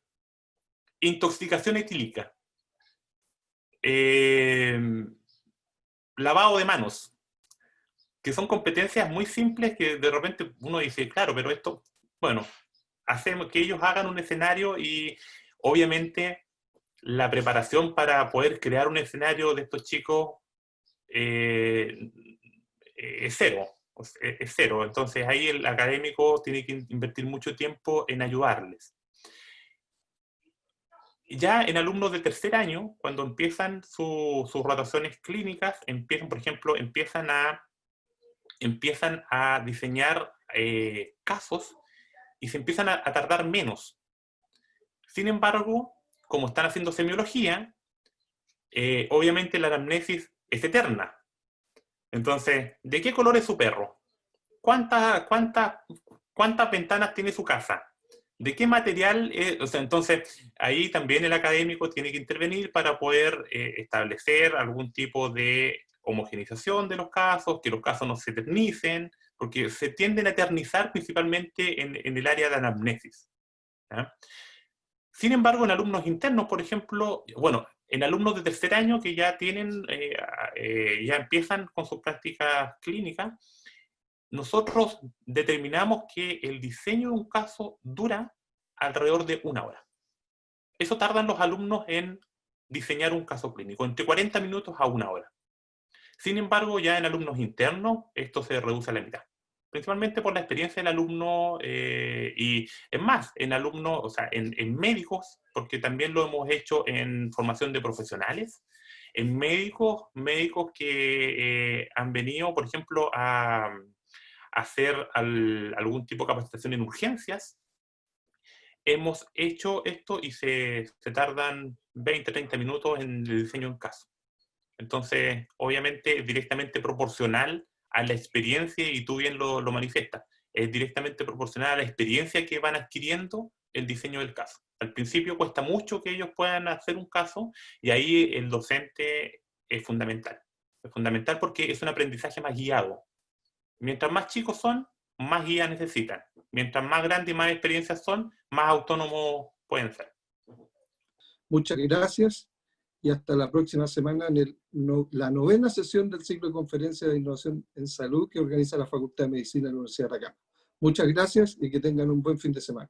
[SPEAKER 1] intoxicación etílica, lavado de manos, que son competencias muy simples que de repente uno dice, claro, pero esto, bueno, hacemos que ellos hagan un escenario y obviamente la preparación para poder crear un escenario de estos chicos es cero. Es cero. Entonces ahí el académico tiene que invertir mucho tiempo en ayudarles. Ya en alumnos de tercer año, cuando empiezan sus rotaciones clínicas, por ejemplo, empiezan a diseñar casos y se empiezan a tardar menos. Sin embargo, como están haciendo semiología, obviamente la anamnesis es eterna. Entonces, ¿de qué color es su perro? ¿Cuántas ventanas tiene su casa? ¿De qué material es? O sea, entonces, ahí también el académico tiene que intervenir para poder establecer algún tipo de homogenización de los casos, que los casos no se eternicen, porque se tienden a eternizar principalmente en el área de anamnesis. ¿Ya? Sin embargo, en alumnos internos, por ejemplo, bueno, en alumnos de tercer año que ya tienen, ya empiezan con sus prácticas clínicas, nosotros determinamos que el diseño de un caso dura alrededor de 1 hora. Eso tardan los alumnos en diseñar un caso clínico, entre 40 minutos a 1 hora. Sin embargo, ya en alumnos internos, esto se reduce a la mitad. Principalmente por la experiencia del alumno, y es más, en alumnos, o sea, en médicos, porque también lo hemos hecho en formación de profesionales, en médicos que han venido, por ejemplo, a hacer algún tipo de capacitación en urgencias. Hemos hecho esto y se tardan 20, 30 minutos en el diseño de un caso. Entonces, obviamente, es directamente proporcional a la experiencia, y tú bien lo manifiestas, es directamente proporcional a la experiencia que van adquiriendo el diseño del caso. Al principio cuesta mucho que ellos puedan hacer un caso, y ahí el docente es fundamental. Es fundamental porque es un aprendizaje más guiado. Mientras más chicos son, más guía necesitan. Mientras más grandes y más experiencias son, más autónomos pueden ser.
[SPEAKER 2] Muchas gracias y hasta la próxima semana en la 9ª sesión del ciclo de conferencias de innovación en salud que organiza la Facultad de Medicina de la Universidad de Atacama. Muchas gracias y que tengan un buen fin de semana.